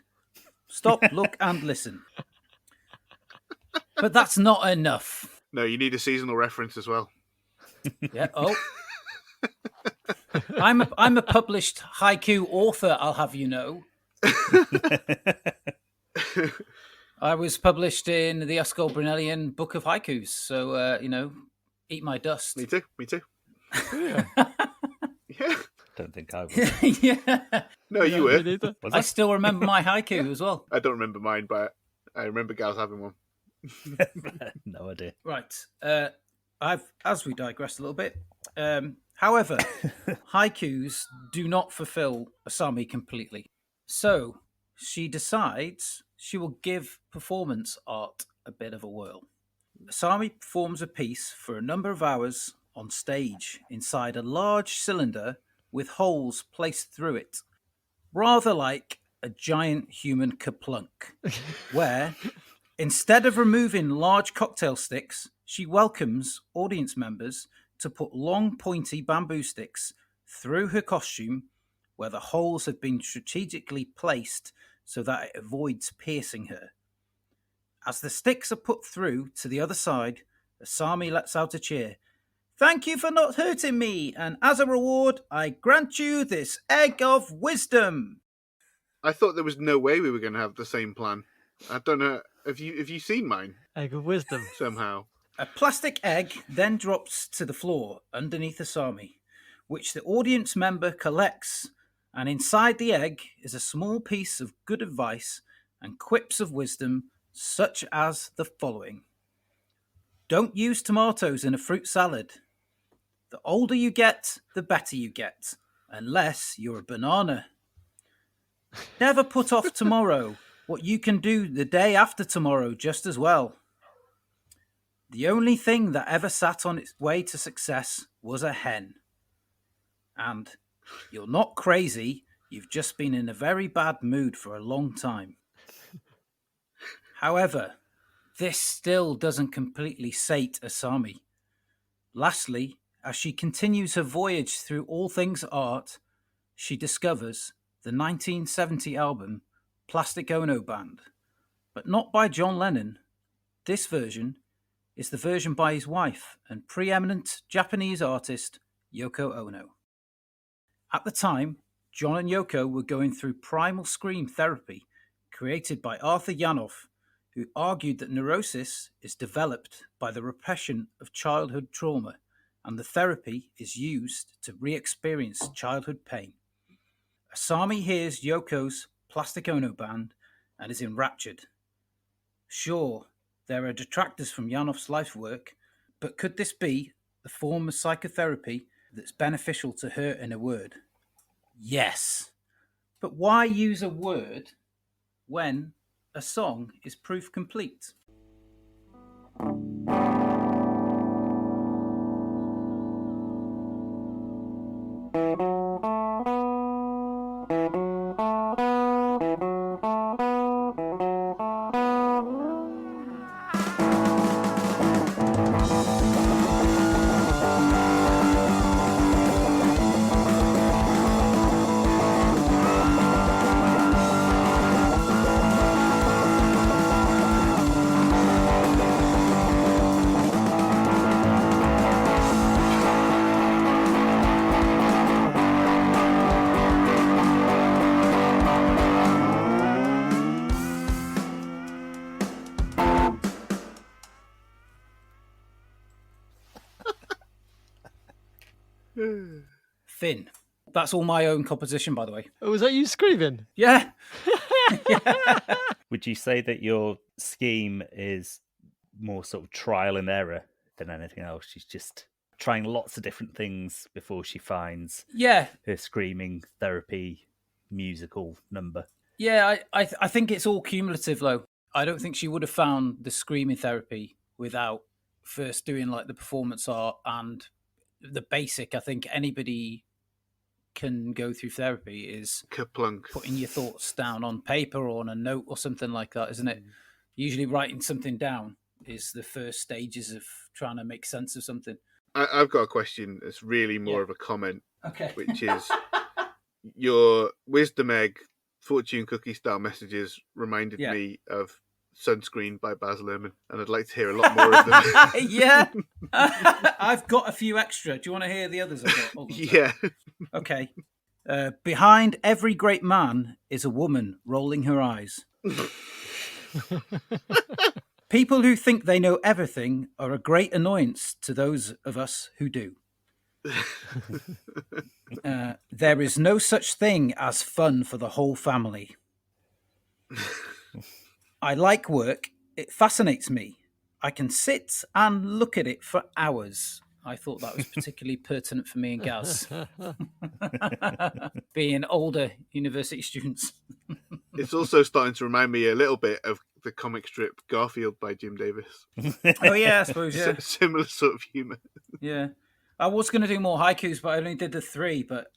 Stop, look, and listen. But that's not enough. No, you need a seasonal reference as well. Yeah. Oh. I'm a published haiku author, I'll have you know. I was published in the Oscar Brunellian Book of Haikus, so eat my dust. Me too. Yeah. Yeah. Don't think I would. Yeah. No, you Me were. neither. Was I I? still remember my haiku as well. I don't remember mine, but I remember Gal's having one. No idea. Right. As we digress a little bit. However, haikus do not fulfill Asami completely. So she decides she will give performance art a bit of a whirl. Asami performs a piece for a number of hours on stage inside a large cylinder with holes placed through it, rather like a giant human kerplunk, where, instead of removing large cocktail sticks, she welcomes audience members to put long, pointy bamboo sticks through her costume where the holes have been strategically placed so that it avoids piercing her. As the sticks are put through to the other side, Asami lets out a cheer. Thank you for not hurting me, and as a reward, I grant you this egg of wisdom. I thought there was no way we were going to have the same plan. I don't know. Have you seen mine Egg of wisdom. somehow? A plastic egg then drops to the floor underneath Asami, which the audience member collects, and inside the egg is a small piece of good advice and quips of wisdom, such as the following. Don't use tomatoes in a fruit salad. The older you get, the better you get, unless you're a banana. Never put off tomorrow what you can do the day after tomorrow just as well. The only thing that ever sat on its way to success was a hen. And you're not crazy, you've just been in a very bad mood for a long time. However, this still doesn't completely sate Asami. Lastly, as she continues her voyage through all things art, she discovers the 1970 album Plastic Ono Band, but not by John Lennon. This version is the version by his wife and preeminent Japanese artist Yoko Ono. At the time, John and Yoko were going through primal scream therapy created by Arthur Janov, who argued that neurosis is developed by the repression of childhood trauma, and the therapy is used to re-experience childhood pain. Asami hears Yoko's Plastic Ono Band and is enraptured. Sure, there are detractors from Janov's life work, but could this be the form of psychotherapy that's beneficial to her in a word? Yes. But why use a word when a song is proof complete? Finn. That's all my own composition, by the way. Oh, was that you screaming? Yeah. Would you say that your scheme is more sort of trial and error than anything else? She's just trying lots of different things before she finds Yeah. her screaming therapy musical number. Yeah, I think it's all cumulative, though. I don't think she would have found the screaming therapy without first doing like the performance art and the basic. I think anybody can go through therapy is Kerplunk. putting your thoughts down on paper or on a note or something like that, isn't it? Usually writing something down is the first stages of trying to make sense of something. I've got a question that's really more Yeah. of a comment, Okay. which is your wisdom egg fortune cookie style messages reminded Yeah. me of Sunscreen by Baz Luhrmann, and I'd like to hear a lot more of them. Yeah. I've got a few extra. Do you want to hear the others I've got? Hold on a sec. Yeah. Okay. Behind every great man is a woman rolling her eyes. People who think they know everything are a great annoyance to those of us who do. There is no such thing as fun for the whole family. I like work. It fascinates me. I can sit and look at it for hours. I thought that was particularly pertinent for me and Gaz, being older university students. It's also starting to remind me a little bit of the comic strip Garfield by Jim Davis. Oh yeah, I suppose. Yeah, Similar sort of humour. yeah. I was going to do more haikus, but I only did the 3. But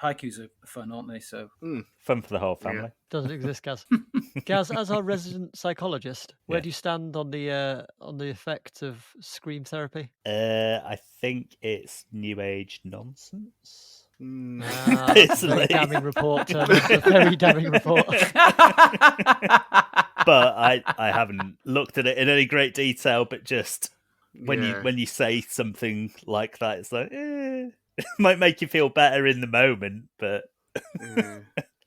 haikus are fun, aren't they? So Fun for the whole family. Doesn't exist, Gaz. Gaz, as our resident psychologist, where Yeah. do you stand on the effect of scream therapy? I think it's new age nonsense. That's a very Basically. damning report, Turner. A very damning report. But I haven't looked at it in any great detail. But just when you say something like that, it's like it might make you feel better in the moment, but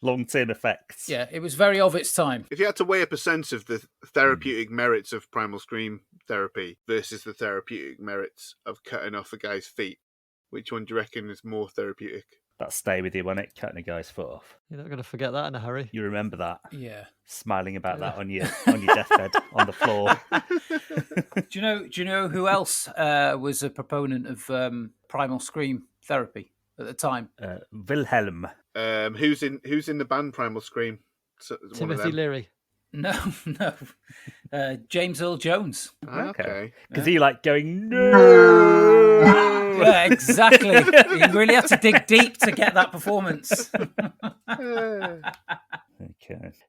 long-term effects. yeah, it was very of its time. If you had to weigh up a sense of the therapeutic merits of primal scream therapy versus the therapeutic merits of cutting off a guy's feet, which one do you reckon is more therapeutic? That stay with you, won't it? Cutting a guy's foot off. You're not going to forget that in a hurry. You remember that? Yeah. Smiling about that on your deathbed on the floor. Do you know who else was a proponent of primal scream therapy at the time? Wilhelm. Who's in the band Primal Scream? One of Timothy them. Leary. No. James Earl Jones. Okay. Because he like going, no! Yeah, exactly. You really have to dig deep to get that performance. Okay.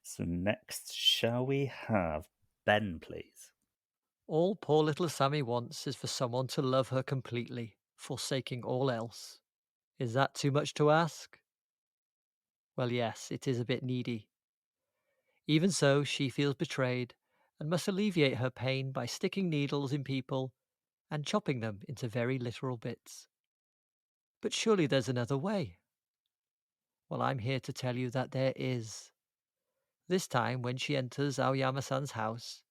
So next, shall we have Ben, please? All poor little Asami wants is for someone to love her completely, forsaking all else. Is that too much to ask? Well, yes, it is a bit needy. Even so, she feels betrayed and must alleviate her pain by sticking needles in people and chopping them into very literal bits. But surely there's another way. Well, I'm here to tell you that there is. This time, when she enters Aoyama-san's house,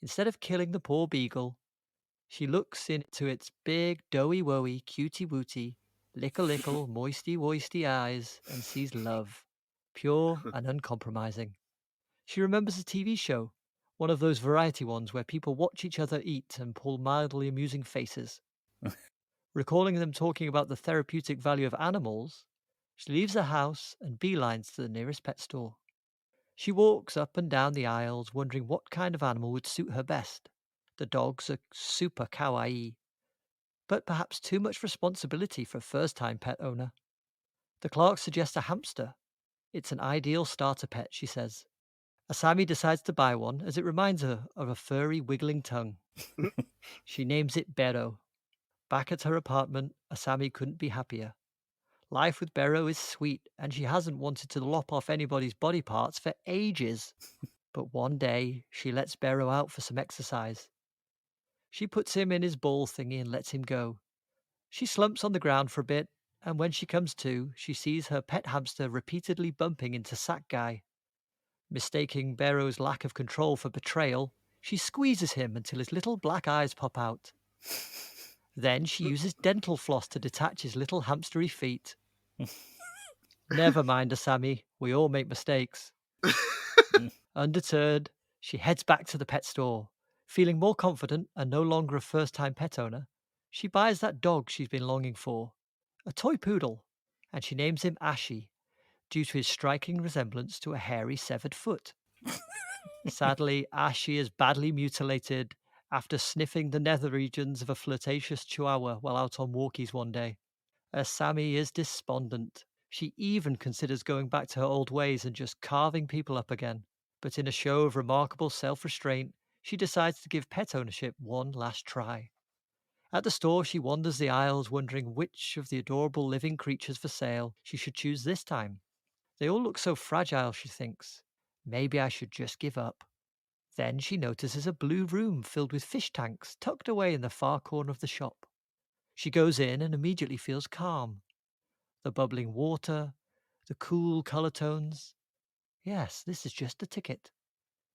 instead of killing the poor beagle, she looks into its big, doughy-woey, cutie-wooty, lickle-lickle, moisty-woisty eyes and sees love, pure and uncompromising. She remembers a TV show, one of those variety ones where people watch each other eat and pull mildly amusing faces. Recalling them talking about the therapeutic value of animals, she leaves the house and beelines to the nearest pet store. She walks up and down the aisles, wondering what kind of animal would suit her best. The dogs are super kawaii, but perhaps too much responsibility for a first-time pet owner. The clerk suggests a hamster. It's an ideal starter pet, she says. Asami decides to buy one as it reminds her of a furry, wiggling tongue. She names it Bero. Back at her apartment, Asami couldn't be happier. Life with Bero is sweet, and she hasn't wanted to lop off anybody's body parts for ages. But one day, she lets Bero out for some exercise. She puts him in his ball thingy and lets him go. She slumps on the ground for a bit, and when she comes to, she sees her pet hamster repeatedly bumping into Sack Guy. Mistaking Bero's lack of control for betrayal, she squeezes him until his little black eyes pop out. Then she uses dental floss to detach his little hamstery feet. Never mind, Asami, we all make mistakes. Undeterred, she heads back to the pet store. Feeling more confident and no longer a first-time pet owner, she buys that dog she's been longing for, a toy poodle, and she names him Ashi, due to his striking resemblance to a hairy severed foot. Sadly, Ashi is badly mutilated after sniffing the nether regions of a flirtatious chihuahua while out on walkies one day. Asami is despondent. She even considers going back to her old ways and just carving people up again. But in a show of remarkable self-restraint, she decides to give pet ownership one last try. At the store, she wanders the aisles wondering which of the adorable living creatures for sale she should choose this time. They all look so fragile, she thinks. Maybe I should just give up. Then she notices a blue room filled with fish tanks tucked away in the far corner of the shop. She goes in and immediately feels calm. The bubbling water, the cool color tones. Yes, this is just a ticket.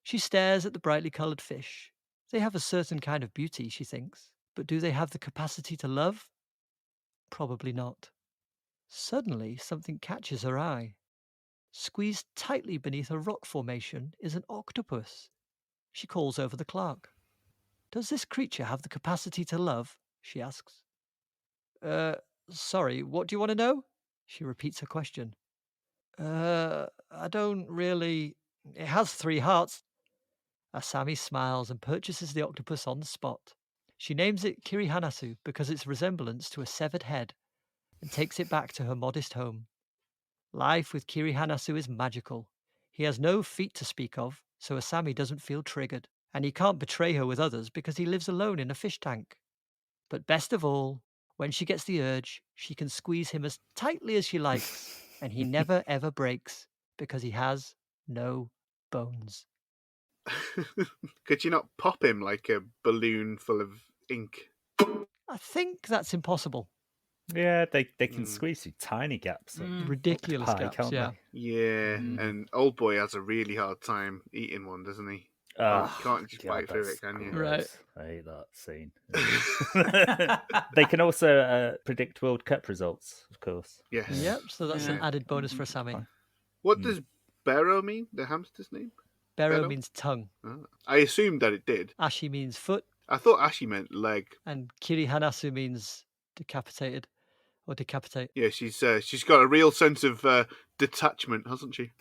She stares at the brightly colored fish. They have a certain kind of beauty, she thinks. But do they have the capacity to love? Probably not. Suddenly, something catches her eye. Squeezed tightly beneath a rock formation is an octopus. She calls over the clerk. Does this creature have the capacity to love? She asks. Sorry, what do you want to know? She repeats her question. I don't really... It has 3 hearts. Asami smiles and purchases the octopus on the spot. She names it Kirihanasu because its resemblance to a severed head, and takes it back to her modest home. Life with Kirihanasu is magical. He has no feet to speak of, so Asami doesn't feel triggered, and he can't betray her with others because he lives alone in a fish tank. But best of all, when she gets the urge, she can squeeze him as tightly as she likes, and he never ever breaks because he has no bones. Could you not pop him like a balloon full of ink? I think that's impossible. Yeah, they can squeeze through tiny gaps. Ridiculous Pie, gaps, can't yeah. Yeah, and Old Boy has a really hard time eating one, doesn't he? they? You can't just bite through it, can you? Right. I hate that scene. They can also predict World Cup results, of course. Yes. Yep, so that's an Yeah. added bonus for Asami. What does Bero mean? The hamster's name? Bero Bero? means tongue. Oh. I assumed that it did. Ashi means foot, I thought Ashi meant leg. and Kirihanasu means decapitated or decapitate. Yeah, she's got a real sense of detachment, hasn't she?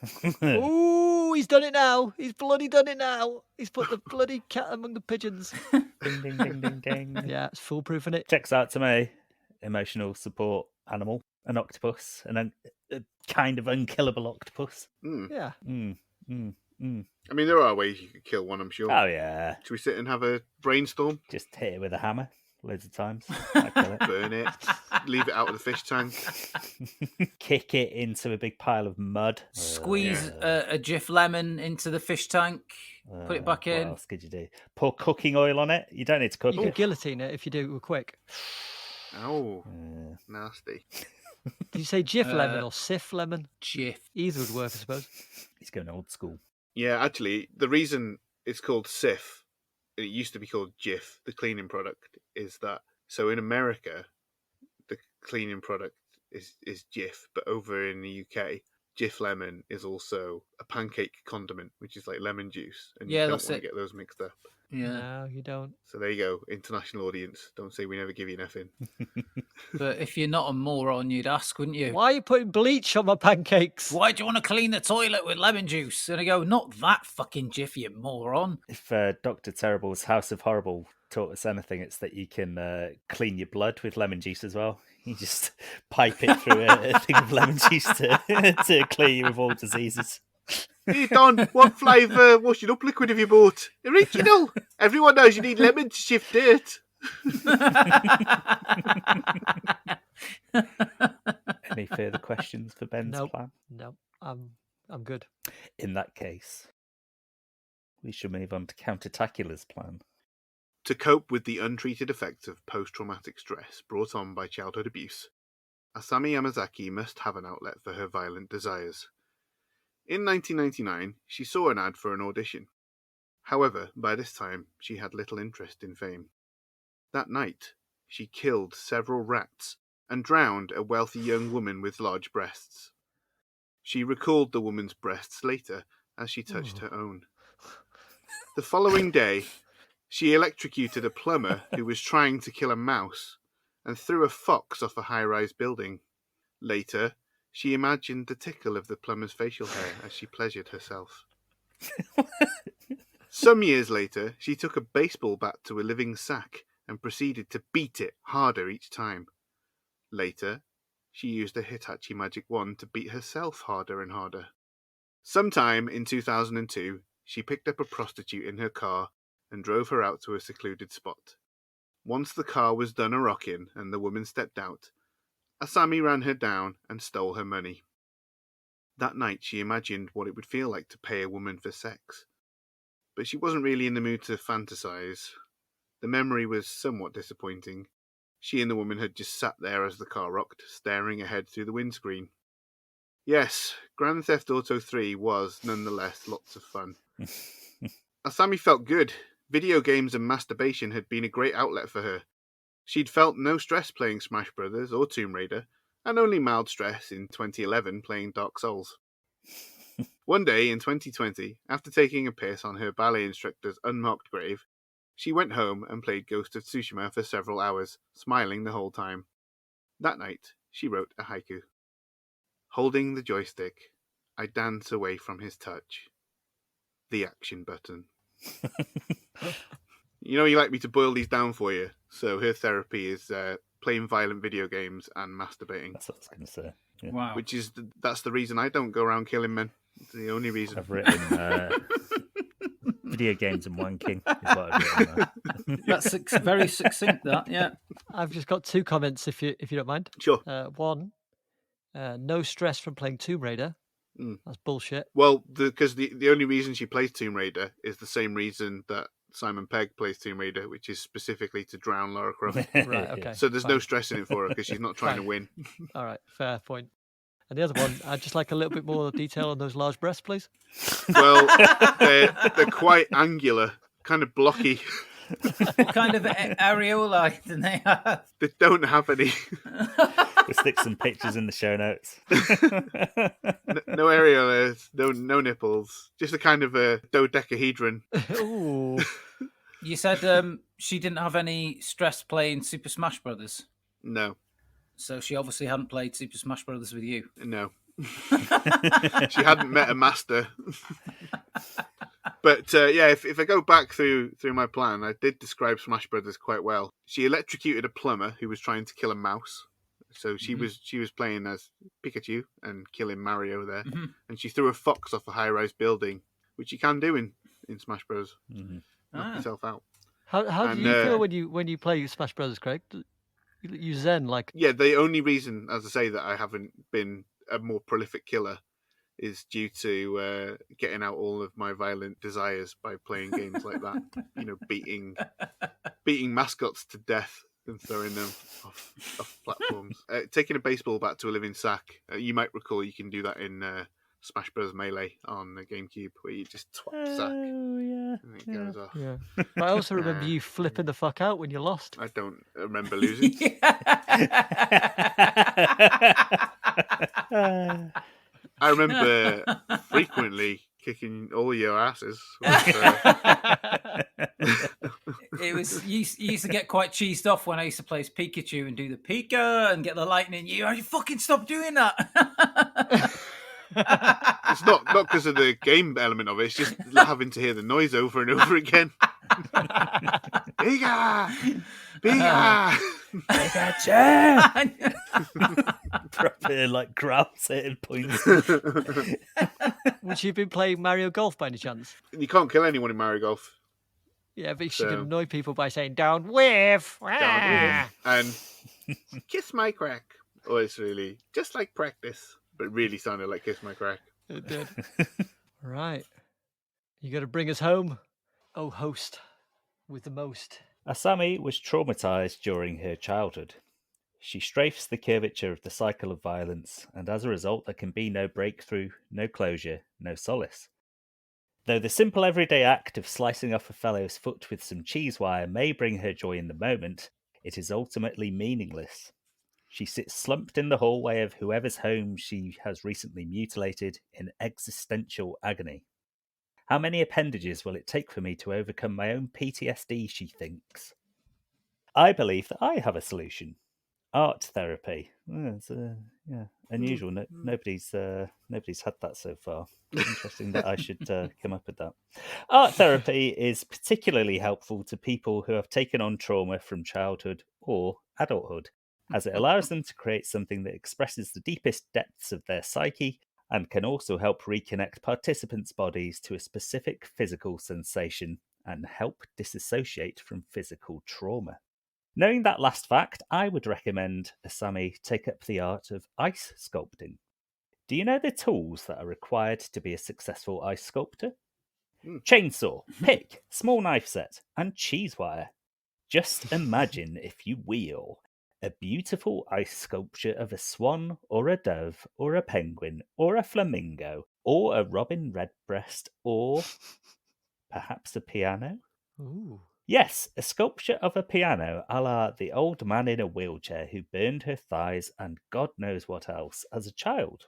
Ooh, he's done it now. He's bloody done it now. He's put the bloody cat among the pigeons. Ding, ding, ding, ding, ding. Yeah, it's foolproof, isn't it? Checks out to me. Emotional support animal. An octopus. And a kind of unkillable octopus. Yeah. I mean, there are ways you could kill one, I'm sure. Oh, yeah. Should we sit and have a brainstorm? Just hit it with a hammer loads of times. I'd kill it. Burn it. Leave it out of the fish tank. Kick it into a big pile of mud. Squeeze a Jif lemon into the fish tank. Put it back in. What else could you do? Pour cooking oil on it. You don't need to cook You it. could guillotine it if you do it quick. Oh, nasty. Did you say Jif lemon or Sif lemon? Jif. Either would work, I suppose. He's going old school. Yeah, actually, the reason it's called Sif, it used to be called Jif, the cleaning product, is that, so in America, the cleaning product is Jif, but over in the UK, Jif lemon is also a pancake condiment, which is like lemon juice, and you Yeah, don't that's want to it. get those mixed up. Yeah. No, you don't. So there you go, international audience. Don't say we never give you nothing. But if you're not a moron, you'd ask, wouldn't you? Why are you putting bleach on my pancakes? Why do you want to clean the toilet with lemon juice? And I go, not that fucking Jif, you moron. If Dr. Terrible's House of Horrible taught us anything, it's that you can clean your blood with lemon juice as well. You just pipe it through a thing of lemon juice to clear you of all diseases. Hey Don, what flavour washing up liquid have you bought? Original! Everyone knows you need lemon to shift dirt. Any further questions for Ben's plan? No, I'm good. In that case, we shall move on to Countertacula's plan. To cope with the untreated effects of post-traumatic stress brought on by childhood abuse, Asami Yamazaki must have an outlet for her violent desires. In 1999, she saw an ad for an audition. However, by this time, she had little interest in fame. That night, she killed several rats and drowned a wealthy young woman with large breasts. She recalled the woman's breasts later as she touched her own. The following day, she electrocuted a plumber who was trying to kill a mouse and threw a fox off a high-rise building. Later, she imagined the tickle of the plumber's facial hair as she pleasured herself. Some years later, she took a baseball bat to a living sack and proceeded to beat it harder each time. Later, she used a Hitachi magic wand to beat herself harder and harder. Sometime in 2002, she picked up a prostitute in her car and drove her out to a secluded spot. Once the car was done a-rockin' and the woman stepped out, Asami ran her down and stole her money. That night she imagined what it would feel like to pay a woman for sex. But she wasn't really in the mood to fantasize. The memory was somewhat disappointing. She and the woman had just sat there as the car rocked, staring ahead through the windscreen. Yes, Grand Theft Auto 3 was, nonetheless, lots of fun. Asami felt good. Video games and masturbation had been a great outlet for her. She'd felt no stress playing Smash Brothers or Tomb Raider, and only mild stress in 2011 playing Dark Souls. One day in 2020, after taking a piss on her ballet instructor's unmarked grave, she went home and played Ghost of Tsushima for several hours, smiling the whole time. That night, she wrote a haiku. Holding the joystick, I dance away from his touch. The action button. You know, you like me to boil these down for you. So her therapy is playing violent video games and masturbating. That's what I was going to say. Yeah. Wow. Which is that's the reason I don't go around killing men. It's the only reason. I've written video games and wanking is what I've written there. That's very succinct, that, yeah. I've just got 2 comments, if you don't mind. Sure. One, no stress from playing Tomb Raider. Mm. That's bullshit. Well, because the only reason she plays Tomb Raider is the same reason that Simon Pegg plays Tomb Raider, which is specifically to drown Lara Croft. Right, okay. So there's fine. no stress in it for her because she's not trying to Fine. win. All right, fair point. And the other one, I'd just like a little bit more detail on those large breasts, please. Well, they're quite angular, kind of blocky. What kind of areola do they have? They don't have any. We'll stick some pictures in the show notes. No areolas, no nipples. Just a kind of a dodecahedron. Ooh. You said she didn't have any stress playing Super Smash Brothers. No, So she obviously hadn't played Super Smash Brothers with you. no. She hadn't met a master. But yeah, if I go back through my plan, I did describe Smash Brothers quite well. She electrocuted a plumber who was trying to kill a mouse. So she was playing as Pikachu and killing Mario there, and she threw a fox off a high-rise building, which you can do in Smash Bros. Knock yourself out. How do you feel when you play Smash Brothers, Craig? You zen like? Yeah, the only reason, as I say, that I haven't been a more prolific killer is due to getting out all of my violent desires by playing games like that. You know, beating mascots to death and throwing them off platforms. Taking a baseball bat to a living sack. You might recall you can do that in Smash Bros. Melee on the GameCube, where you just twat the sack and it goes off. Yeah. But I also remember you flipping the fuck out when you lost. I don't remember losing. I remember frequently kicking all your asses. It was you used to get quite cheesed off when I used to play as Pikachu and do the Pika and get the lightning. You fucking stop doing that. It's not because of the game element of it. It's just having to hear the noise over and over again. Pika! Pika! Proper like grabs it and points. Would you have been playing Mario Golf by any chance? You can't kill anyone in Mario Golf. Yeah, but she can annoy people by saying "down with" and kiss my crack. Oh, it's really just like practice, but it really sounded like kiss my crack. It did. Right, you got to bring us home, oh host with the most. Asami was traumatized during her childhood. She strafes the curvature of the cycle of violence, and as a result there can be no breakthrough, no closure, no solace. Though the simple everyday act of slicing off a fellow's foot with some cheese wire may bring her joy in the moment, it is ultimately meaningless. She sits slumped in the hallway of whoever's home she has recently mutilated in existential agony. How many appendages will it take for me to overcome my own PTSD, she thinks. I believe that I have a solution. Art therapy. It's unusual. Nobody's had that so far. Interesting that I should come up with that. Art therapy is particularly helpful to people who have taken on trauma from childhood or adulthood, as it allows them to create something that expresses the deepest depths of their psyche and can also help reconnect participants' bodies to a specific physical sensation and help disassociate from physical trauma. Knowing that last fact, I would recommend Asami take up the art of ice sculpting. Do you know the tools that are required to be a successful ice sculptor? Chainsaw, pick, small knife set, and cheese wire. Just imagine, if you will, a beautiful ice sculpture of a swan, or a dove, or a penguin, or a flamingo, or a robin redbreast, or perhaps a piano? Ooh. Yes, a sculpture of a piano a la the old man in a wheelchair who burned her thighs and God knows what else as a child.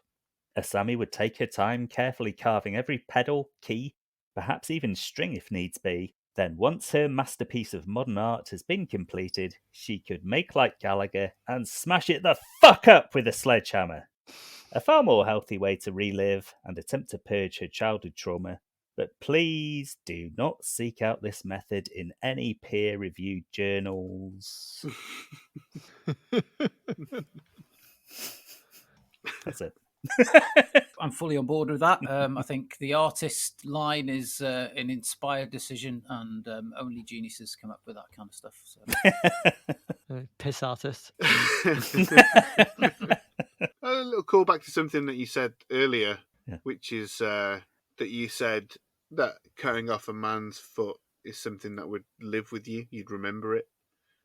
Asami would take her time carefully carving every pedal, key, perhaps even string if needs be. Then once her masterpiece of modern art has been completed, she could make like Gallagher and smash it the fuck up with a sledgehammer. A far more healthy way to relive and attempt to purge her childhood trauma but please do not seek out this method in any peer-reviewed journals. That's it. I'm fully on board with that. I think the artist line is an inspired decision, and only geniuses come up with that kind of stuff. So. Piss artist. A little callback to something that you said earlier, Yeah. which is that you said that cutting off a man's foot is something that would live with you. You'd remember it.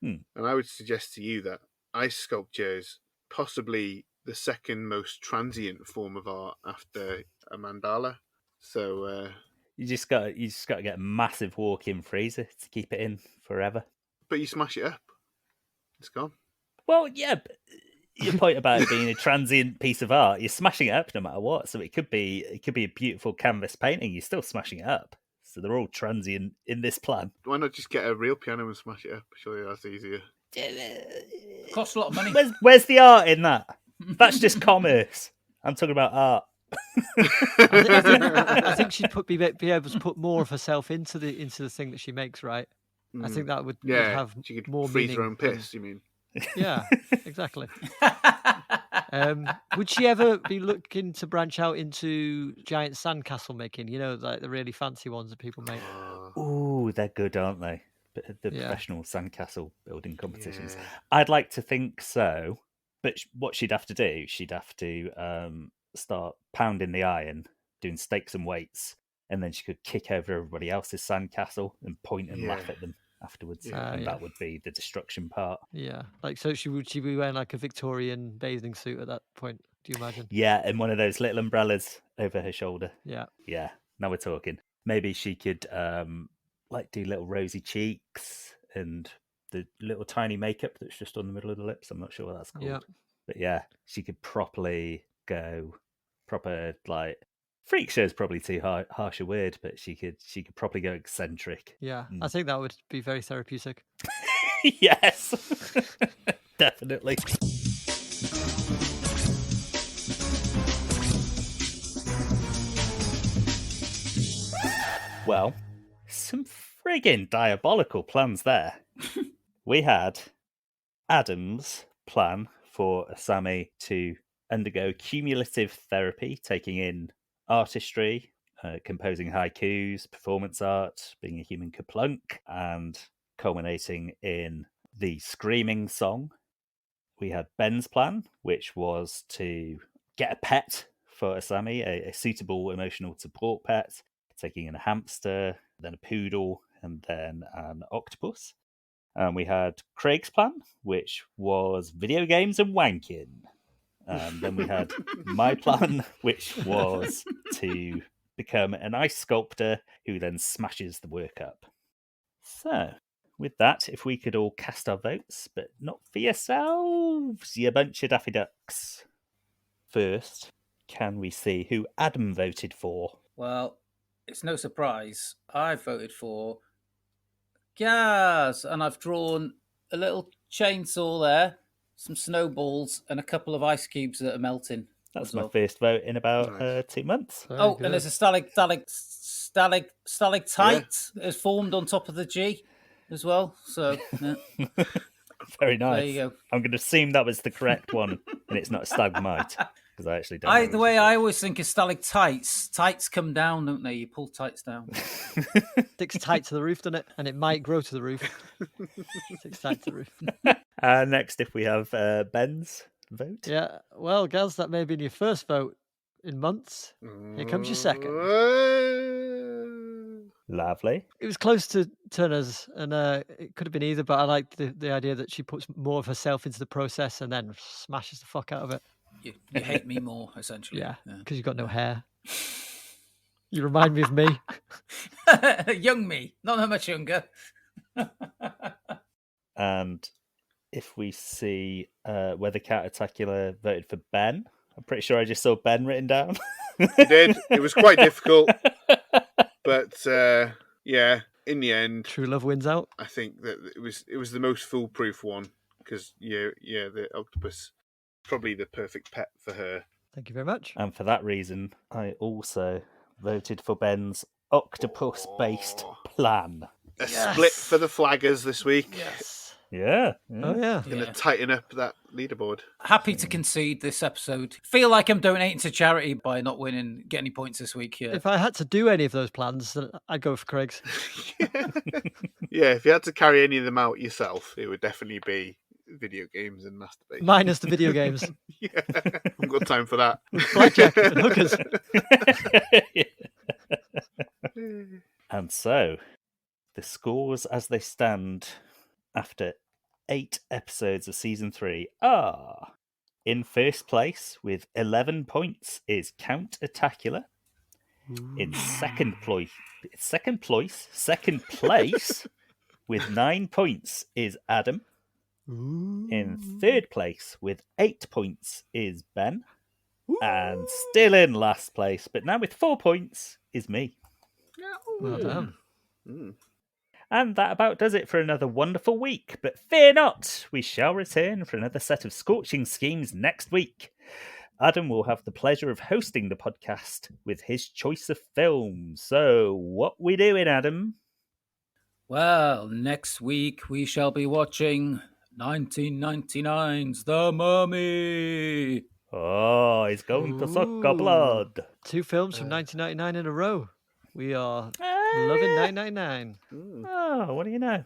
And I would suggest to you that ice sculpture is possibly the second most transient form of art after a mandala. So you just got to get a massive walk-in freezer to keep it in forever. but you smash it up, it's gone. Well, yeah, but your point about it being a transient piece of art, you're smashing it up no matter what. So it could be a beautiful canvas painting. You're still smashing it up. So they're all transient in this plan. Why not just get a real piano and smash it up? Surely that's easier. Costs a lot of money. Where's the art in that? That's just commerce. I'm talking about art. I think she'd be able to put more of herself into the thing that she makes, right? I think that would have she could more freeze meaning her own piss. You mean? Yeah, exactly. Would she ever be looking to branch out into giant sandcastle making? You know, like the really fancy ones that people make. Ooh, they're good, aren't they? The professional sandcastle building competitions. Yeah. I'd like to think so. But what she'd have to do, she'd have to start pounding the iron, doing stakes and weights, and then she could kick over everybody else's sandcastle and point and laugh at them afterwards. And that would be the destruction part. Yeah. Like, so she would be wearing like a Victorian bathing suit at that point, do you imagine? Yeah, and one of those little umbrellas over her shoulder. Yeah. Yeah, now we're talking. Maybe she could like do little rosy cheeks and the little tiny makeup that's just on the middle of the lips. I'm not sure what that's called. Yeah. But yeah, she could properly go proper, like, freak show is probably too harsh a word, but she could probably go eccentric. Yeah. I think that would be very therapeutic. Yes. Definitely. Well, some friggin' diabolical plans there. We had Adam's plan for Asami to undergo cumulative therapy, taking in artistry, composing haikus, performance art, being a human kerplunk, and culminating in the screaming song. We had Ben's plan, which was to get a pet for Asami, a suitable emotional support pet, taking in a hamster, then a poodle, and then an octopus. And we had Craig's plan, which was video games and wanking. Then we had my plan, which was to become an ice sculptor who then smashes the work up. So, with that, if we could all cast our votes, but not for yourselves, you bunch of Daffy Ducks. First, can we see who Adam voted for? Well, it's no surprise. I voted for Gaz, and I've drawn a little chainsaw there, some snowballs, and a couple of ice cubes that are melting. That's my first vote in about 2 months. Very good. And there's a stalactite has formed on top of the G as well. So, yeah. Very nice. There you go. I'm going to assume that was the correct one, and it's not a stalagmite, because I actually don't know. The way I always think is stalactites. Tights come down, don't they? You pull tights down. Sticks tight to the roof, doesn't it? And it might grow to the roof. Sticks tight to the roof. Next, if we have Ben's vote. Yeah. Well, Gaz, that may have been your first vote in months. Here comes your second. Lovely. It was close to Turner's, and it could have been either, but I liked the idea that she puts more of herself into the process and then smashes the fuck out of it. You hate me more, essentially. Yeah, because you've got no hair. You remind me of me. Young me, not that much younger. And if we see whether Catatacular voted for Ben, I'm pretty sure I just saw Ben written down. You did. It was quite difficult. But yeah, in the end, true love wins out. I think that it was the most foolproof one because the octopus probably the perfect pet for her. Thank you very much. And for that reason, I also voted for Ben's octopus-based plan. A split for the flaggers this week. Yes. Yeah. Oh, yeah. Going to tighten up that leaderboard. Happy to concede this episode. Feel like I'm donating to charity by not winning, get any points this week. Yeah. If I had to do any of those plans, then I'd go for Craig's. Yeah, if you had to carry any of them out yourself, it would definitely be video games and masturbation. Minus the video games. Yeah, I've got time for that. Blackjack and hookers. And so, the scores as they stand after 8 episodes of season 3 are: in first place with 11 points is Count Attacula. In second place with 9 points is Adam. In third place with 8 points is Ben. And still in last place, but now with 4 points, is me. Well done. And that about does it for another wonderful week. But fear not, we shall return for another set of scorching schemes next week. Adam will have the pleasure of hosting the podcast with his choice of films. So, what we doing, Adam? Well, next week we shall be watching 1999's The Mummy. Oh, he's going to suck a blood. 2 films from 1999 in a row. We are loving 999. Oh, what do you know?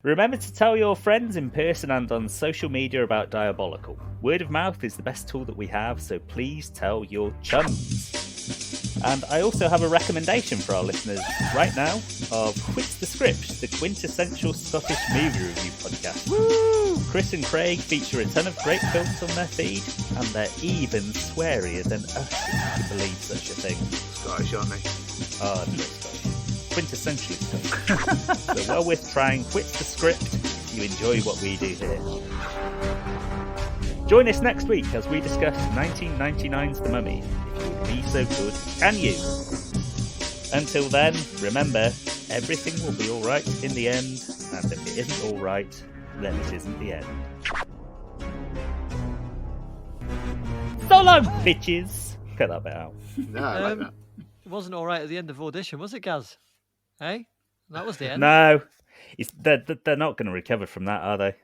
Remember to tell your friends in person and on social media about Diabolical. Word of mouth is the best tool that we have, so please tell your chums. And I also have a recommendation for our listeners right now of Quits the Script, the quintessential Scottish movie review podcast. Woo! Chris and Craig feature a ton of great films on their feed, and they're even swearier than us, if you can believe such a thing. Scottish, aren't they? Oh, no, Scottish. Quintessentially Scottish. So well worth trying Quits the Script if you enjoy what we do here. Join us next week as we discuss 1999's The Mummy. If you would be so good, can you? Until then, remember, everything will be alright in the end, and if it isn't alright, then it isn't the end. So long, bitches! Cut that bit out. No, I like that. It wasn't all right at the end of Audition, was it, Gaz? Hey? That was the end. No, they're not going to recover from that, are they?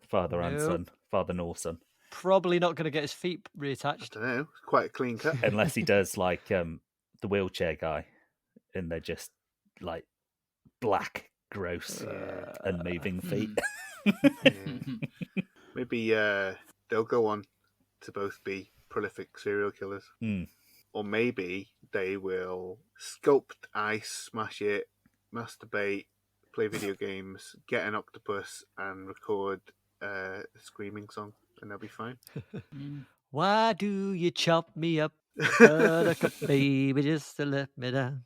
Father and No. son. Father nor son. Probably not going to get his feet reattached. I don't know. It's quite a clean cut. Unless he does like the wheelchair guy, and they're just like black, gross, unmoving feet. Yeah. Maybe they'll go on to both be prolific serial killers. Or maybe they will sculpt ice, smash it, masturbate, play video games, get an octopus, and record a screaming song, and they'll be fine. Why do you chop me up, buttercup baby, just to let me down?